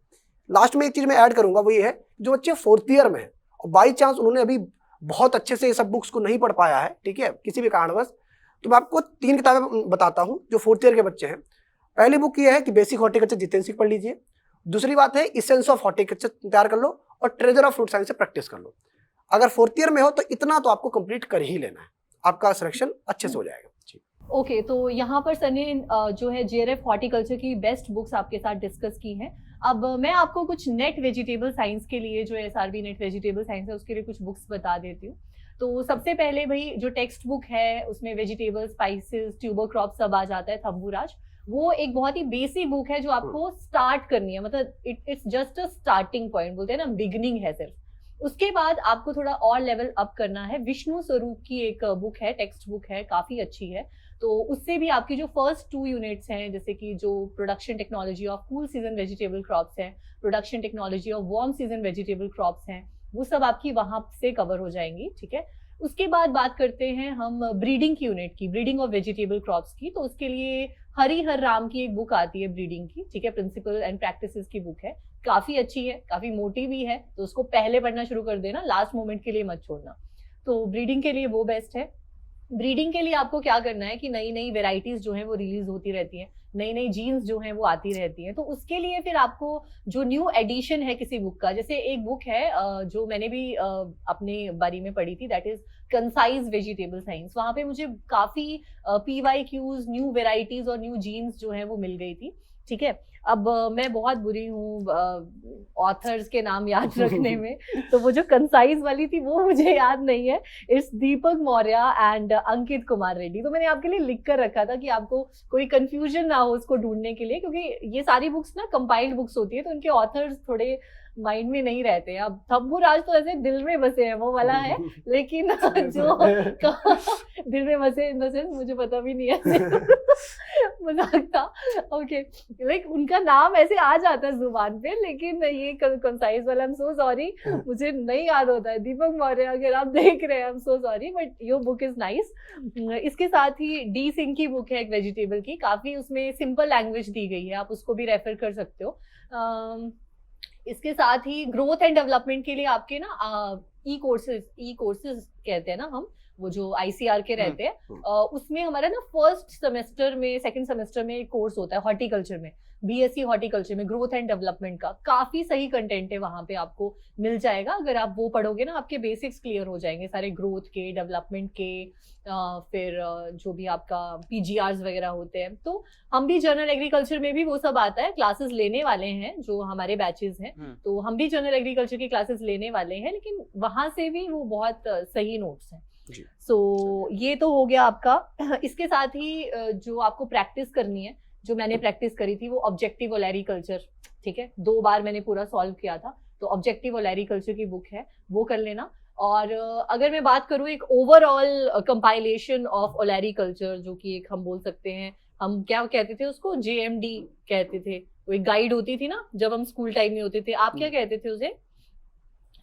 लास्ट में एक चीज मैं ऐड करूंगा, वो ये है जो बच्चे 4th ईयर में है और बाई चांस उन्होंने अभी बहुत अच्छे से ये सब बुक्स को नहीं पढ़ पाया है, ठीक है, किसी भी कारणवश, तो मैं आपको 3 किताबें बताता हूँ जो 4th ईयर के बच्चे हैं। पहली बुक ये है कि बेसिक हॉर्टिकल्चर जितेंद्र सिंह पढ़ लीजिए। दूसरी बात है इसेंस ऑफ हॉर्टिकल्चर तैयार कर लो और ट्रेजर ऑफ फ्रूट साइंस से प्रैक्टिस कर लो। अगर 4th ईयर में हो तो इतना तो आपको कंप्लीट कर ही लेना है, आपका सिलेक्शन अच्छे से हो जाएगा। ओके, तो यहाँ पर सर ने जो है JRF हॉर्टिकल्चर की बेस्ट बुक्स आपके साथ डिस्कस की हैं। अब मैं आपको कुछ नेट वेजिटेबल साइंस के लिए, जो SRB नेट वेजिटेबल साइंस है, उसके लिए कुछ बुक्स बता देती हूँ। तो सबसे पहले भाई जो टेक्स्ट बुक है उसमें वेजिटेबल, स्पाइसेस, ट्यूबर क्रॉप सब आ जाता है, थंबुराज। वो एक बहुत ही बेसिक बुक है जो आपको स्टार्ट करनी है, मतलब it's just a starting point, बोलते हैं ना, बिगिनिंग है सिर्फ। उसके बाद आपको थोड़ा और लेवल अप करना है। विष्णु स्वरूप की एक बुक है, टेक्स्ट बुक है, काफी अच्छी है। तो उससे भी आपकी जो फर्स्ट 2 यूनिट्स हैं, जैसे कि जो production technology of cool season vegetable crops हैं, production technology of warm season vegetable crops हैं, वो सब आपकी वहां से कवर हो जाएंगी, ठीक है। उसके बाद बात करते हैं हम ब्रीडिंग की यूनिट की, ब्रीडिंग ऑफ वेजिटेबल क्रॉप्स की। तो उसके लिए हरिहर राम की एक बुक आती है ब्रीडिंग की, ठीक है, प्रिंसिपल एंड प्रैक्टिसेस की बुक है, काफी अच्छी है, काफी मोटी भी है, तो उसको पहले पढ़ना शुरू कर देना, लास्ट मोमेंट के लिए मत छोड़ना। तो ब्रीडिंग के लिए वो बेस्ट है। ब्रीडिंग के लिए आपको क्या करना है कि नई नई वेराइटीज जो हैं वो रिलीज होती रहती हैं, नई नई जीन्स जो हैं वो आती रहती हैं। तो उसके लिए फिर आपको जो न्यू एडिशन है किसी बुक का, जैसे एक बुक है जो मैंने भी अपने बारी में पढ़ी थी, that is concise vegetable science. वहां पे मुझे काफी PYQs, न्यू वेराइटीज और न्यू जीन्स जो है वो मिल गई थी, ठीक है। अब मैं बहुत बुरी हूँ ऑथर्स के नाम याद रखने में, तो वो जो कंसाइज वाली थी वो मुझे याद नहीं है। It's Deepak Maurya and Ankit Kumar Reddy. तो मैंने आपके लिए लिख कर रखा था कि आपको कोई कंफ्यूजन ना हो उसको ढूंढने के लिए, क्योंकि ये सारी बुक्स ना कंपाइल्ड बुक्स होती है, तो उनके ऑथर्स थोड़े माइंड में नहीं रहते हैं। अब थंबुराज तो ऐसे दिल में बसे हैं, वो वाला है, लेकिन जो दिल में बसे इन द सेंस मुझे पता भी नहीं है, मजाक था, ओके। लाइक उनका नाम ऐसे आ जाता है जुबान पे, लेकिन ये कंसाइज वाला, आई एम सो सॉरी, मुझे नहीं याद होता है। दीपक मौर्य अगर आप देख रहे हैं, I am so sorry, but your book is nice. इसके साथ ही डी सिंह की बुक है एक वेजिटेबल की, काफी उसमें सिंपल लैंग्वेज दी गई है, आप उसको भी रेफर कर सकते हो। इसके साथ ही ग्रोथ एंड डेवलपमेंट के लिए आपके ना ई कोर्सेज कहते हैं ना हम, वो जो ICR के रहते हैं, उसमें हमारा ना फर्स्ट सेमेस्टर में, सेकंड सेमेस्टर में एक कोर्स होता है हॉर्टिकल्चर में, BSc हॉर्टिकल्चर में, ग्रोथ एंड डेवलपमेंट का। काफी सही कंटेंट है, वहां पे आपको मिल जाएगा। अगर आप वो पढ़ोगे ना, आपके बेसिक्स क्लियर हो जाएंगे सारे ग्रोथ के, डेवलपमेंट के, फिर जो भी आपका PGRs वगैरह होते हैं। तो हम भी जनरल एग्रीकल्चर में भी वो सब आता है, क्लासेस लेने वाले हैं, जो हमारे बैचेस हैं, तो हम भी जनरल एग्रीकल्चर की क्लासेस लेने वाले हैं, लेकिन वहां से भी वो बहुत सही नोट्स हैं। सो ये तो हो गया आपका। इसके साथ ही जो आपको प्रैक्टिस करनी है, जो मैंने प्रैक्टिस करी थी, वो ऑब्जेक्टिव ओलैरिकल्चर, ठीक है, 2 बार मैंने पूरा सॉल्व किया था, तो ऑब्जेक्टिव ओलैरिकल्चर की बुक है, वो कर लेना। और अगर मैं बात करूँ एक ओवरऑल कंपाइलेशन ऑफ ओलैरिकल्चर, जो कि एक हम बोल सकते हैं, हम क्या कहते थे उसको, JMD कहते थे, वो एक गाइड होती थी ना जब हम स्कूल टाइम में होते थे, आप क्या कहते थे उसे?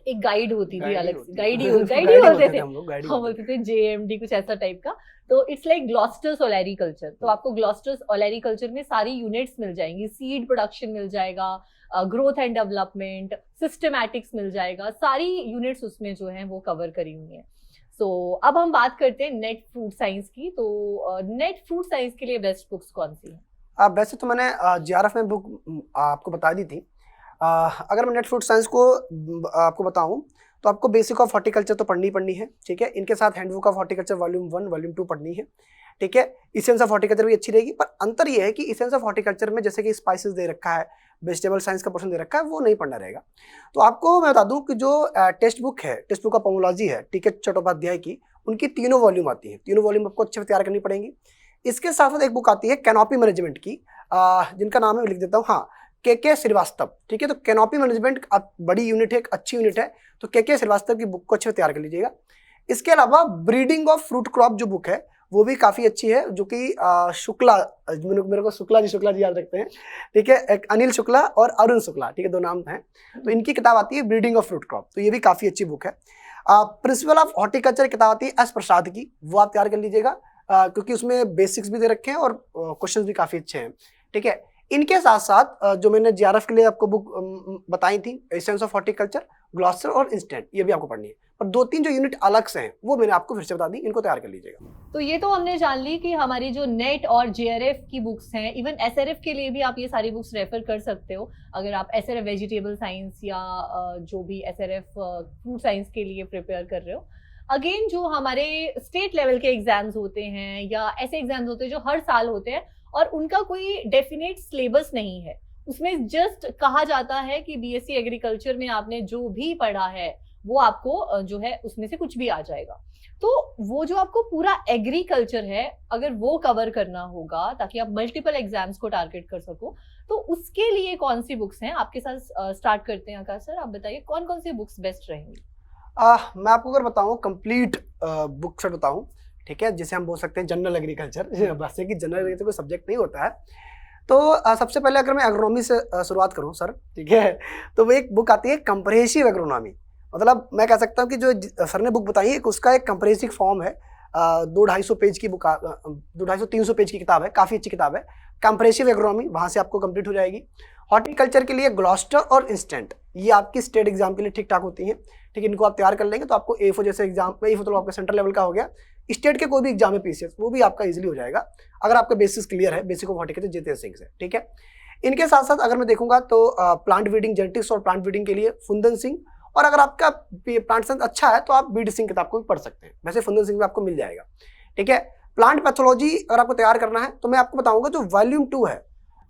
एक गाइड होती थी, अलग से गाइड ही बोलते थे, हम बोलते थे JMD, कुछ ऐसा टाइप का। तो इट्स लाइक ग्लॉस्टर्स ओलैरिकल्चर। तो आपको ग्लॉस्टर्स ओलैरिकल्चर में सारी यूनिट्स मिल जाएंगी, सीड प्रोडक्शन मिल जाएगा, ग्रोथ एंड डेवलपमेंट, सिस्टमैटिक्स मिल जाएगा, सारी यूनिट्स उसमें जो है वो कवर करी हुई है। सो अब हम बात करते हैं नेट फ्रूट साइंस की। तो नेट फ्रूट साइंस के लिए बेस्ट बुक्स कौन सी है? वैसे तो मैंने JRF में बुक आपको बता दी थी। अगर मैं नेट फ्रूट साइंस को आपको बताऊं तो आपको बेसिक ऑफ हॉर्टिकल्चर तो पढ़नी है, ठीक है। इनके साथ handbook of horticulture volume 1, volume 2 पढ़नी है। ठीक है। इसेंस ऑफ हॉर्टिकल्चर भी अच्छी रहेगी, पर अंतर ये है कि इसेंस ऑफ हॉर्टिकल्चर में जैसे कि स्पाइसेस दे रखा है, वेजिटेबल साइंस का पोर्शन दे रखा है, वो नहीं पढ़ना रहेगा। तो आपको मैं बता दूं कि जो टेक्स्ट बुक है, टेक्स्ट बुक का पोमोलॉजी है, ठीक है, चट्टोपाध्याय की, उनकी 3 वॉल्यूम आती है, 3 वॉल्यूम आपको अच्छे से तैयार करनी पड़ेंगी। इसके साथ साथ एक बुक आती है कैनोपी मैनेजमेंट की, जिनका नाम है, लिख देता हूँ, हाँ, के श्रीवास्तव, ठीक है। तो कैनोपी मैनेजमेंट बड़ी यूनिट है, एक अच्छी यूनिट है, तो के श्रीवास्तव की बुक को अच्छे से तैयार कर लीजिएगा। इसके अलावा ब्रीडिंग ऑफ फ्रूट क्रॉप जो बुक है वो भी काफ़ी अच्छी है, जो कि शुक्ला, मेरे को शुक्ला जी याद रखते हैं, ठीक है, एक अनिल शुक्ला और अरुण शुक्ला, ठीक है, 2 नाम हैं। तो इनकी किताब आती है ब्रीडिंग ऑफ फ्रूट क्रॉप, तो ये भी काफ़ी अच्छी बुक है। प्रिंसिपल ऑफ हॉर्टिकल्चर किताब आती है एस प्रसाद की, वो आप तैयार कर लीजिएगा, क्योंकि उसमें बेसिक्स भी दे रखे हैं और क्वेश्चन भी काफ़ी अच्छे हैं, ठीक है। इनके साथ साथ जो मैंने जीआरएफ के लिए आपको बुक बताई थी, एसेंस ऑफ हॉर्टिकल्चर, ग्लॉसर और इंस्टेंट, ये भी आपको पढ़नी है। और 2-3 जो यूनिट अलग से हैं वो मैंने आपको फिर से बता दी, इनको तैयार कर लीजिएगा। तो ये तो हमने जान ली कि हमारी जो नेट और जेआरएफ की बुक्स हैं, इवन एसआरएफ के लिए भी आप ये सारी बुक्स रेफर कर सकते हो, अगर आप एसआरएफ वेजिटेबल साइंस या जो भी एसआरएफ फ्रूट साइंस के लिए प्रिपेयर कर रहे हो। अगेन जो हमारे स्टेट लेवल के एग्जाम्स होते हैं या ऐसे एग्जाम्स होते हैं जो हर साल होते हैं और उनका कोई डेफिनेट सिलेबस नहीं है, उसमें जस्ट कहा जाता है कि बीएससी एग्रीकल्चर में आपने जो भी पढ़ा है वो आपको जो है उसमें से कुछ भी आ जाएगा। तो वो जो आपको पूरा एग्रीकल्चर है, अगर वो कवर करना होगा ताकि आप मल्टीपल एग्जाम्स को टारगेट कर सको, तो उसके लिए कौन सी बुक्स हैं आपके साथ? स्टार्ट करते हैं आकाश सर, आप बताइए कौन कौन सी बुक्स बेस्ट रहेंगी। मैं आपको अगर बताऊं, कंप्लीट बुक सेट बताऊं, ठीक है, जिसे हम बोल सकते हैं जनरल एग्रीकल्चर, वैसे कि जनरल एग्रीकल्चर कोई सब्जेक्ट नहीं होता है। तो सबसे पहले अगर मैं एग्रोनॉमी से शुरुआत करूं सर, ठीक है, तो वो एक बुक आती है कंप्रहेंसिव एग्रोनॉमी। मतलब मैं कह सकता हूं कि जो सर ने बुक बताई है उसका एक कंप्रहेंसिव फॉर्म है, 200-250 पेज की बुक, 200-300 पेज की किताब है, काफ़ी अच्छी किताब है। कंप्रहेंसिव एग्रोनॉमी वहाँ से आपको कंप्लीट हो जाएगी। हॉर्टिकल्चर के लिए ग्लॉस्टर और इंस्टेंट, ये आपकी स्टेट एग्जाम के लिए ठीक ठाक होती हैं, ठीक है, इनको आप तैयार कर लेंगे तो आपको एफओ जैसे एग्जाम, एफओ तो आपका सेंट्रल लेवल का हो गया, स्टेट के कोई भी एग्जाम है पीसीएस, वो भी आपका इजीली हो जाएगा अगर आपका बेसिस क्लियर है, basic of horticulture Jitendra Singh से, ठीक है। इनके साथ साथ अगर मैं देखूंगा तो प्लांट ब्रीडिंग, जेनेटिक्स और प्लांट ब्रीडिंग के लिए फुंदन सिंह, और अगर आपका प्लांट साइंस अच्छा है तो आप बीडी सिंह किताब को भी पढ़ सकते हैं, वैसे फुंदन सिंह में आपको मिल जाएगा, ठीक है। प्लांट पैथोलॉजी अगर आपको तैयार करना है तो मैं आपको बताऊंगा जो वॉल्यूम 2 है,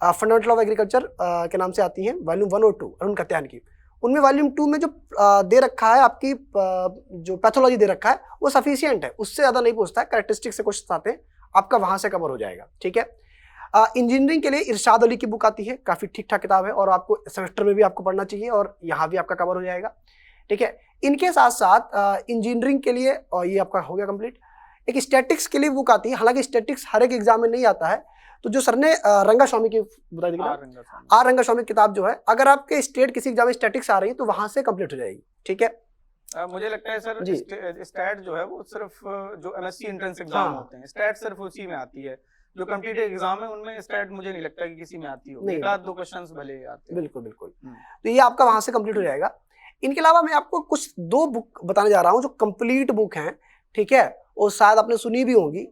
फंडामेंटल ऑफ एग्रीकल्चर के नाम से आती है, वॉल्यूम 1 और 2 अरुण कत्यान की, उनमें वॉल्यूम 2 में जो दे रखा है आपकी जो पैथोलॉजी दे रखा है वो सफिशिएंट है, उससे ज़्यादा नहीं पूछता है, कैरेक्टरिस्टिक से क्वेश्चन आते हैं, आपका वहाँ से कवर हो जाएगा, ठीक है। इंजीनियरिंग के लिए इरशाद अली की बुक आती है, काफ़ी ठीक ठाक किताब है और आपको सेमेस्टर में भी आपको पढ़ना चाहिए और यहाँ भी आपका कवर हो जाएगा, ठीक है। इनके साथ साथ इंजीनियरिंग के लिए, और ये आपका हो गया कंप्लीट, एक स्टैटिक्स के लिए बुक आती है, हालांकि स्टैटिक्स हर एक एग्जाम में नहीं आता है, तो जो सर ने रंगास्वामी की बताई थी किताब, आर रंगास्वामी किताब जो है, अगर आपके स्टेट किसी एग्जाम में स्टैटिक्स आ रही है तो वहां से कंप्लीट हो जाएगी, ठीक है। मुझे लगता है सर स्टैट जो है वो सिर्फ जो एमएससी एंट्रेंस एग्जाम होते हैं, स्टैट सिर्फ उसी में आती है, जो कम्पिटिटिव एग्जाम है उनमें स्टैट मुझे नहीं लगता कि किसी में आती हो, एक आध दो क्वेश्चंस भले आते हैं। बिल्कुल बिल्कुल, तो ये आपका वहां से कंप्लीट हो जाएगा। इनके अलावा मैं आपको कुछ 2 बुक बताने जा रहा हूँ जो कंप्लीट बुक हैं, ठीक है, और शायद आपने सुनी भी होंगी।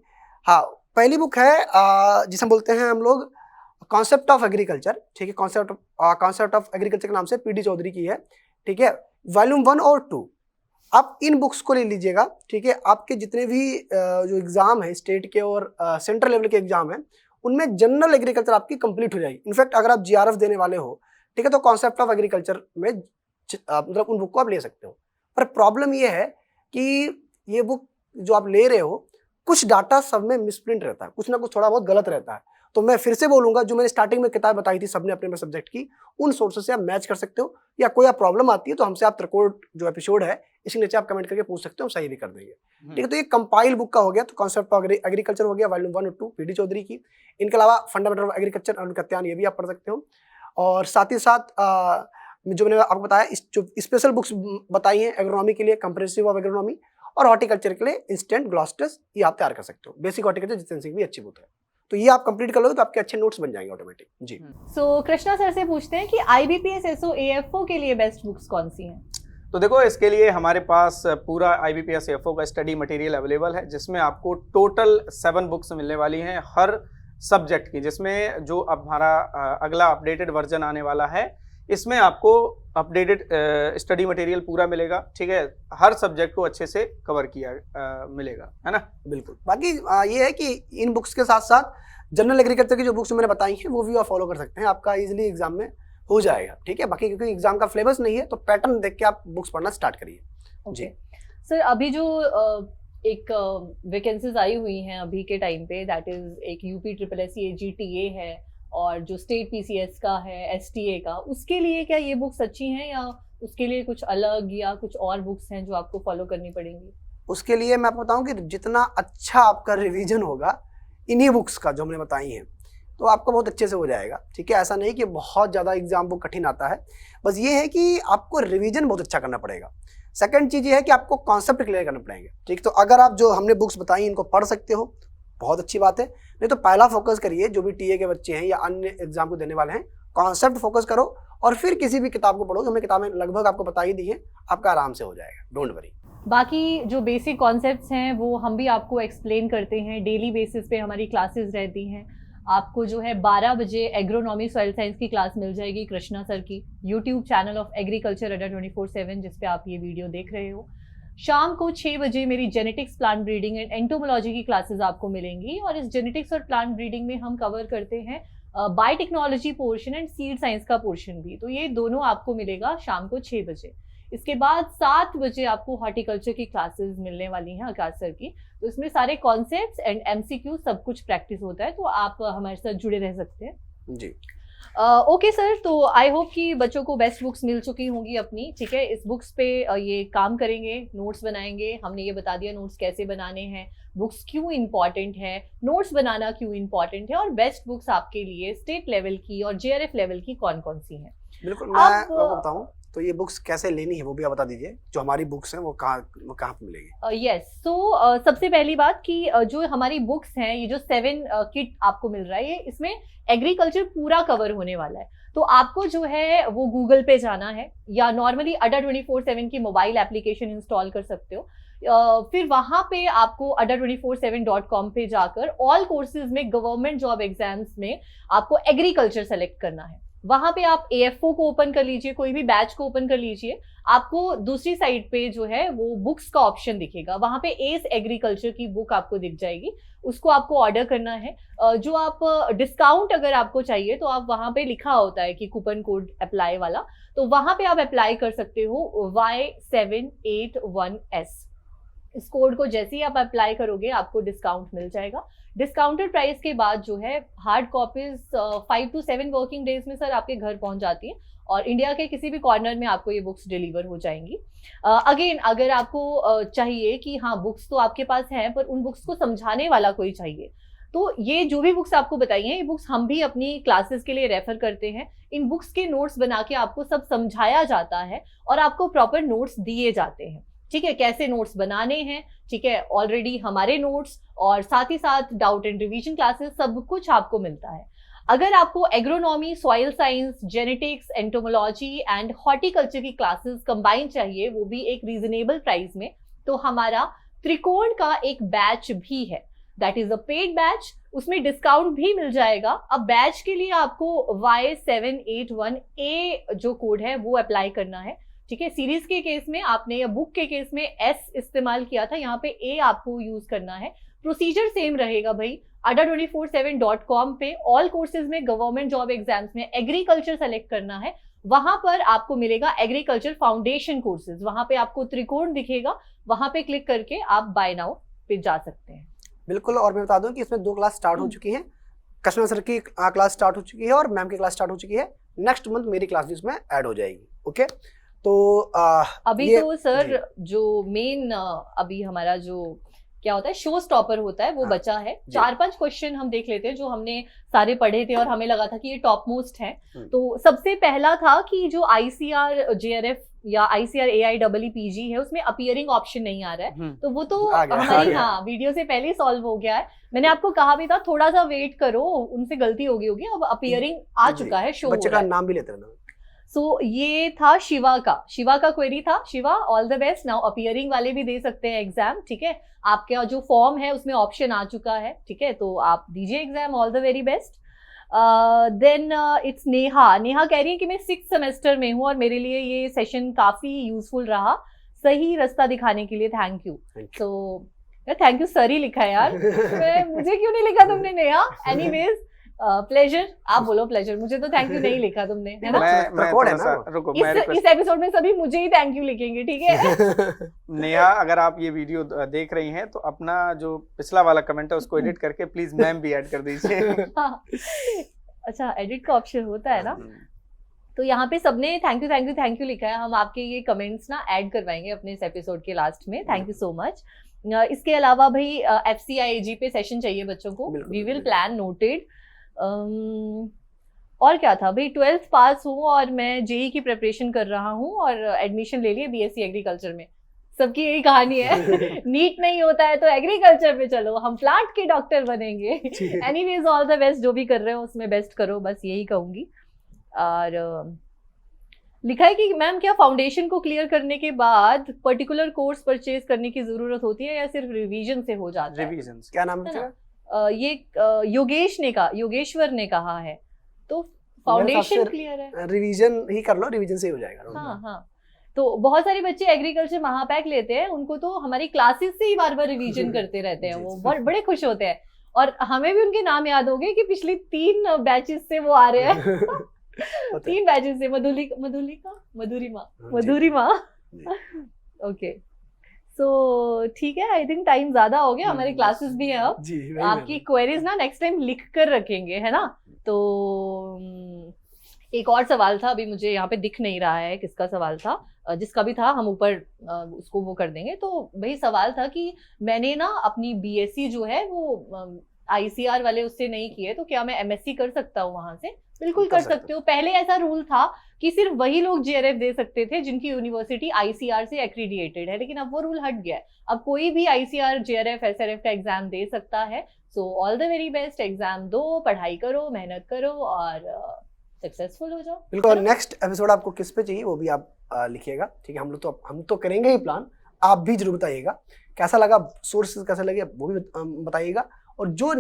हाँ, पहली बुक है जिसे बोलते हैं हम लोग कॉन्सेप्ट ऑफ एग्रीकल्चर, ठीक है, कॉन्सेप्ट ऑफ एग्रीकल्चर के नाम से पीडी चौधरी की है, ठीक है, वॉल्यूम 1 और 2। आप इन बुक्स को ले लीजिएगा, ठीक है। आपके जितने भी जो एग्जाम है स्टेट के और सेंट्रल लेवल के एग्जाम है उनमें जनरल एग्रीकल्चर आपकी कंप्लीट हो जाएगी। इनफैक्ट अगर आप जीआरएफ देने वाले हो, ठीक है, तो कॉन्सेप्ट ऑफ एग्रीकल्चर में मतलब उन बुक को आप ले सकते हो। पर प्रॉब्लम ये है कि ये बुक जो आप ले रहे हो, कुछ डाटा सब में मिसप्रिंट रहता है, कुछ ना कुछ थोड़ा बहुत गलत रहता है। तो मैं फिर से बोलूंगा, जो मैंने स्टार्टिंग में किताब बताई थी सबने अपने सब्जेक्ट की, उन सोर्सेस से आप मैच कर सकते हो, या कोई आप प्रॉब्लम आती है तो हमसे आप त्रिकोण जो एपिसोड है इसके नीचे आप कमेंट करके पूछ सकते हो, हम सही भी कर देंगे, ठीक है। तो ये कंपाइल बुक का हो गया, तो कॉन्सेप्ट ऑफ एग्रीकल्चर हो गया वॉल्यूम 1 और 2 पीडी चौधरी की। इनके अलावा फंडामेंटल ऑफ एग्रीकल्चर अरुण कत्यान, ये भी आप पढ़ सकते हो। और साथ ही साथ जो मैंने आपको बताया, जो स्पेशल बुक्स बताई हैं एग्रोनॉमी के लिए, कंप्रेहेंसिव ऑफ एग्रोनॉमी, और हॉर्टिकल्चर के लिए इंस्टेंट, ग्लॉस्टर्स, ये आप तैयार कर सकते हो। बेसिक हॉर्टिकल्चर जितेंद्र सिंह भी अच्छी बुक है, तो ये आप कंप्लीट कर लोगे तो आपके अच्छे नोट्स बन जाएंगे ऑटोमेटिक जी। सो कृष्णा सर से पूछते हैं कि आईबीपीएस एसओ एएफओ के लिए बेस्ट बुक्स कौन सी हैं? तो देखो, इसके लिए हमारे पास पूरा आईबीपीएस एएफओ का स्टडी मटेरियल अवेलेबल है, जिसमें आपको टोटल 7 बुक्स मिलने वाली हैं हर सब्जेक्ट की, जिसमें जो अब हमारा अगला अपडेटेड वर्जन आने वाला है, इसमें आपको अपडेटेड स्टडी मटेरियल पूरा मिलेगा, ठीक है, हर सब्जेक्ट को अच्छे से कवर किया मिलेगा, है ना। बिल्कुल। बाकी ये है कि इन बुक्स के साथ साथ जनरल एग्रीकल्चर की जो बुक्स मैंने बताई हैं वो भी आप फॉलो कर सकते हैं, आपका इजीली एग्जाम में हो जाएगा, ठीक है। बाकी क्योंकि एग्जाम का फ्लेवर्स नहीं है तो पैटर्न देख के आप बुक्स पढ़ना स्टार्ट करिए। जी सर, अभी जो एक वैकेंसीज आई हुई हैं अभी के टाइम पे, दैट इज एक यूपी SSSC AGTA है और जो स्टेट PCS का है, STA का, उसके लिए क्या ये बुक्स अच्छी हैं या उसके लिए कुछ अलग या कुछ और बुक्स हैं जो आपको फॉलो करनी पड़ेंगी? उसके लिए मैं आपको बताऊं कि जितना अच्छा आपका रिवीजन होगा इन्हीं बुक्स का जो हमने बताई हैं तो आपको बहुत अच्छे से हो जाएगा, ठीक है। ऐसा नहीं कि बहुत ज़्यादा एग्जाम बुक कठिन आता है, बस ये है कि आपको रिवीजन बहुत अच्छा करना पड़ेगा। सेकंड चीज़ ये है कि आपको कॉन्सेप्ट क्लियर करने पड़ेंगे, ठीक। तो अगर आप जो हमने बुक्स बताई इनको पढ़ सकते हो बहुत अच्छी बात है, नहीं तो पहला फोकस करिए जो भी TA के बच्चे हैं या अन्य एग्जाम को देने वाले हैं, कॉन्सेप्ट फोकस करो और फिर किसी भी किताब को पढ़ो। हमने किताबें लगभग आपको बता ही दी हैं, आपका आराम से हो जाएगा, डोंट वरी। बाकी जो बेसिक कॉन्सेप्ट्स हैं वो हम भी आपको एक्सप्लेन करते हैं, डेली बेसिस पे हमारी क्लासेस रहती हैं। आपको जो है 12 बजे एग्रोनॉमी सॉइल साइंस की क्लास मिल जाएगी कृष्णा सर की, YouTube channel of agriculture Adda 24/7 जिस पे आप ये वीडियो देख रहे हो। शाम को 6 बजे मेरी genetics, plant breeding and entomology की क्लासेस आपको मिलेंगी और इस जेनेटिक्स और प्लांट ब्रीडिंग में हम कवर करते हैं biotechnology portion and seed science का पोर्शन भी, तो ये दोनों आपको मिलेगा शाम को 6 बजे। इसके बाद 7 बजे आपको हॉर्टिकल्चर की क्लासेस मिलने वाली हैं आकाश सर की, तो इसमें सारे कॉन्सेप्ट्स एंड MCQ सब कुछ प्रैक्टिस होता है, तो आप हमारे साथ जुड़े रह सकते हैं जी। ओके सर, तो आई होप कि बच्चों को बेस्ट बुक्स मिल चुकी होंगी अपनी, ठीक है। इस बुक्स पे ये काम करेंगे, नोट्स बनाएंगे, हमने ये बता दिया नोट्स कैसे बनाने हैं, बुक्स क्यों इंपॉर्टेंट है, नोट्स बनाना क्यों इंपॉर्टेंट है और बेस्ट बुक्स आपके लिए स्टेट लेवल की और JRF लेवल की कौन कौन सी हैं। बिल्कुल, मैं आपको बताऊं तो ये बुक्स कैसे लेनी है वो भी आप बता दीजिए, जो हमारी बुक्स हैं वो कहाँ पे मिलेगी। यस, सो सबसे पहली बात कि जो हमारी बुक्स हैं, ये जो 7 किट आपको मिल रहा है, ये इसमें एग्रीकल्चर पूरा कवर होने वाला है। तो आपको जो है वो गूगल पे जाना है या नॉर्मली अड्डा 24/7 की मोबाइल एप्लीकेशन इंस्टॉल कर सकते हो। फिर वहां पे आपको adda247.com पे जाकर ऑल कोर्सेज में गवर्नमेंट जॉब एग्जाम्स में आपको एग्रीकल्चर सेलेक्ट करना है। वहां पे आप AFO को ओपन कर लीजिए, कोई भी बैच को ओपन कर लीजिए, आपको दूसरी साइड पे जो है वो बुक्स का ऑप्शन दिखेगा, वहां पे एस एग्रीकल्चर की बुक आपको दिख जाएगी, उसको आपको ऑर्डर करना है। जो आप डिस्काउंट अगर आपको चाहिए तो आप वहां पे लिखा होता है कि कूपन कोड अप्लाई वाला, तो वहां पे आप अप्लाई कर सकते हो Y781S। इस कोड को जैसे ही आप अप्लाई करोगे आपको डिस्काउंट मिल जाएगा। डिस्काउंटेड प्राइस के बाद जो है hard copies 5 to 7 working days में सर आपके घर पहुंच जाती है और इंडिया के किसी भी कॉर्नर में आपको ये बुक्स डिलीवर हो जाएंगी। अगेन अगर आपको चाहिए कि हाँ बुक्स तो आपके पास हैं पर उन बुक्स को समझाने वाला कोई चाहिए, तो ये जो भी बुक्स आपको बताई हैं ये बुक्स हम भी अपनी क्लासेस के लिए रेफर करते हैं। इन बुक्स के नोट्स बना के आपको सब समझाया जाता है और आपको प्रॉपर नोट्स दिए जाते हैं, ठीक है, कैसे नोट्स बनाने हैं, ठीक है। ऑलरेडी हमारे नोट्स और साथ ही साथ डाउट एंड रिवीजन क्लासेस सब कुछ आपको मिलता है। अगर आपको agronomy, soil science, genetics, entomology and horticulture की क्लासेस कंबाइन चाहिए, वो भी एक रीजनेबल प्राइस में, तो हमारा त्रिकोण का एक बैच भी है, that is a paid batch, उसमें डिस्काउंट भी मिल जाएगा। अब बैच के लिए आपको Y781A जो कोड है वो अप्लाई करना है, ठीक है। सीरीज के केस में आपने या बुक के केस में S इस्तेमाल किया था, यहाँ पे A आपको यूज करना है। प्रोसीजर सेम रहेगा भाई, adda247.com पे ऑल कोर्सेज में गवर्नमेंट जॉब एग्जाम्स में एग्रीकल्चर सेलेक्ट करना है, वहां पर आपको मिलेगा एग्रीकल्चर फाउंडेशन कोर्सेज, वहां पे आपको त्रिकोण दिखेगा, वहां पे क्लिक करके आप बाय नाउ पे जा सकते हैं। बिल्कुल, और मैं बता दूं कि इसमें 2 क्लास स्टार्ट हो चुकी हैं, कृष्णा सर की क्लास स्टार्ट हो चुकी है और मैम की क्लास स्टार्ट हो चुकी है। नेक्स्ट मंथ मेरी क्लास भी इसमें ऐड हो जाएगी, ओके। तो अभी तो सर जो मेन अभी हमारा जो क्या होता है शो स्टॉपर होता है वो बचा है। 4-5 क्वेश्चन हम देख लेते हैं जो हमने सारे पढ़े थे और हमें लगा था कि ये टॉप मोस्ट है। तो सबसे पहला था कि जो ICR JRF या ICR AIEEPG है उसमें अपीयरिंग ऑप्शन नहीं आ रहा है, तो वो तो हमारी वीडियो से पहले सॉल्व हो गया है। मैंने आपको कहा भी था थोड़ा सा वेट करो, उनसे गलती हो गई होगी, अब अपीयरिंग आ चुका है, शो बच्चे का नाम भी लेते रहना। सो ये था शिवा का क्वेरी था। Shiva, all the best. Now appearing वाले भी दे सकते हैं एग्जाम, ठीक है। आपका जो फॉर्म है उसमें ऑप्शन आ चुका है, ठीक है, तो आप दीजिए exam, all the very best. Then it's Neha. Neha कह रही है कि मैं 6th सेमेस्टर में हूँ और मेरे लिए ये सेशन काफी यूजफुल रहा, सही रास्ता दिखाने के लिए thank you. So thank you sir ही लिखा है यार, मुझे क्यों नहीं लिखा तुमने नेहा? एनीवेज प्लेजर, आप बोलो प्लेजर, मुझे तो थैंक यू नहीं लिखा तुमने, है ना? मैं कोड है थोड़ा सा ना? रुको, मैं इस एपिसोड में सभी मुझे ही थैंक यू लिखेंगे, ठीक है? नेहा, अगर आप ये वीडियो देख रही हैं तो अपना जो पिछला वाला कमेंट है उसको एडिट करके प्लीज मैम भी ऐड कर दीजिए। हाँ। अच्छा, एडिट का ऑप्शन होता है ना? तो यहाँ पे सबने थैंक यू लिखा है। हम आपके ये कमेंट्स ना ऐड करवाएंगे अपने इस एपिसोड के लास्ट में। Thank you so much. इसके अलावा भाई FCIAG पे सेशन चाहिए बच्चों को, वी विल प्लान, नोटेड। और क्या था भाई, 12th पास हूँ और मैं जेई की प्रिपरेशन कर रहा हूँ और एडमिशन ले लिए BSc एग्रीकल्चर में। सबकी यही कहानी है। नीट नहीं होता है तो एग्रीकल्चर में चलो, हम प्लांट के डॉक्टर बनेंगे। एनीवेज ऑल द बेस्ट, जो भी कर रहे हो उसमें बेस्ट करो, बस यही कहूंगी। और लिखा है कि मैम क्या फाउंडेशन को क्लियर करने के बाद पर्टिकुलर कोर्स परचेज करने की जरूरत होती है या सिर्फ रिवीजन से हो जाता है? रिवीजन। क्या नाम है? ये योगेश्वर ने कहा है। तो फाउंडेशन क्लियर है, रिवीजन ही कर लो, रिवीजन से ही हो जाएगा। हाँ हाँ। तो बहुत सारे बच्चे एग्रीकल्चर महापैक लेते हैं, उनको तो हमारी क्लासेस से ही बार बार रिवीजन करते रहते हैं, वो बहुत बड़े खुश होते हैं। और हमें भी उनके नाम याद हो गए कि पिछली 3 बैचेस से वो आ रहे हैं। 3 बैचेस से, मधुरिमा। ओके, सो ठीक है, आई थिंक टाइम ज्यादा हो गया, हमारे क्लासेस भी हैं अब। आपकी क्वेरीज ना नेक्स्ट टाइम लिख कर रखेंगे, है ना? तो एक और सवाल था, अभी मुझे यहाँ पे दिख नहीं रहा है किसका सवाल था, जिसका भी था हम ऊपर उसको वो कर देंगे। तो भाई सवाल था कि मैंने ना अपनी BSc जो है वो ICR वाले उससे नहीं किए, तो क्या मैं MSc कर सकता हूँ वहां से? बिल्कुल कर सकते हो। पहले ऐसा रूल था कि सिर्फ वही लोग JRF दे सकते थे जिनकी यूनिवर्सिटी ICR से एक्रीडिएटेड है, लेकिन अब वो रूल हट गया है। अब कोई भी ICR, JRF, SRF का एग्जाम दे सकता है। So all the very best, exam दो, पढ़ाई करो, मेहनत करो और सक्सेसफुल हो जाओ। बिल्कुल। नेक्स्ट एपिसोड आपको किस पे चाहिए वो भी आप लिखिएगा, ठीक है? हम तो करेंगे ही प्लान, आप भी जरूर बताइएगा कैसा लगा, सोर्सेज कैसे लगे वो भी बताइएगा। और जो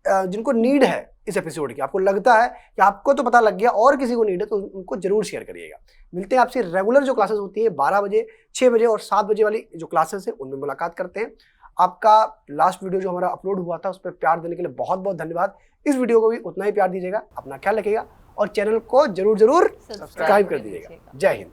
जिनको नीड है इस एपिसोड की, आपको लगता है कि आपको तो पता लग गया और किसी को नीड है, तो उनको जरूर शेयर करिएगा। मिलते हैं आपसे रेगुलर जो क्लासेस होती है 12 बजे, 6 बजे और 7 बजे वाली जो क्लासेस है उनमें मुलाकात करते हैं। आपका लास्ट वीडियो जो हमारा अपलोड हुआ था उस पर प्यार देने के लिए बहुत बहुत धन्यवाद। इस वीडियो को भी उतना ही प्यार दीजिएगा, अपना ख्याल रखिएगा और चैनल को जरूर सब्सक्राइब कर दीजिएगा। जय हिंद।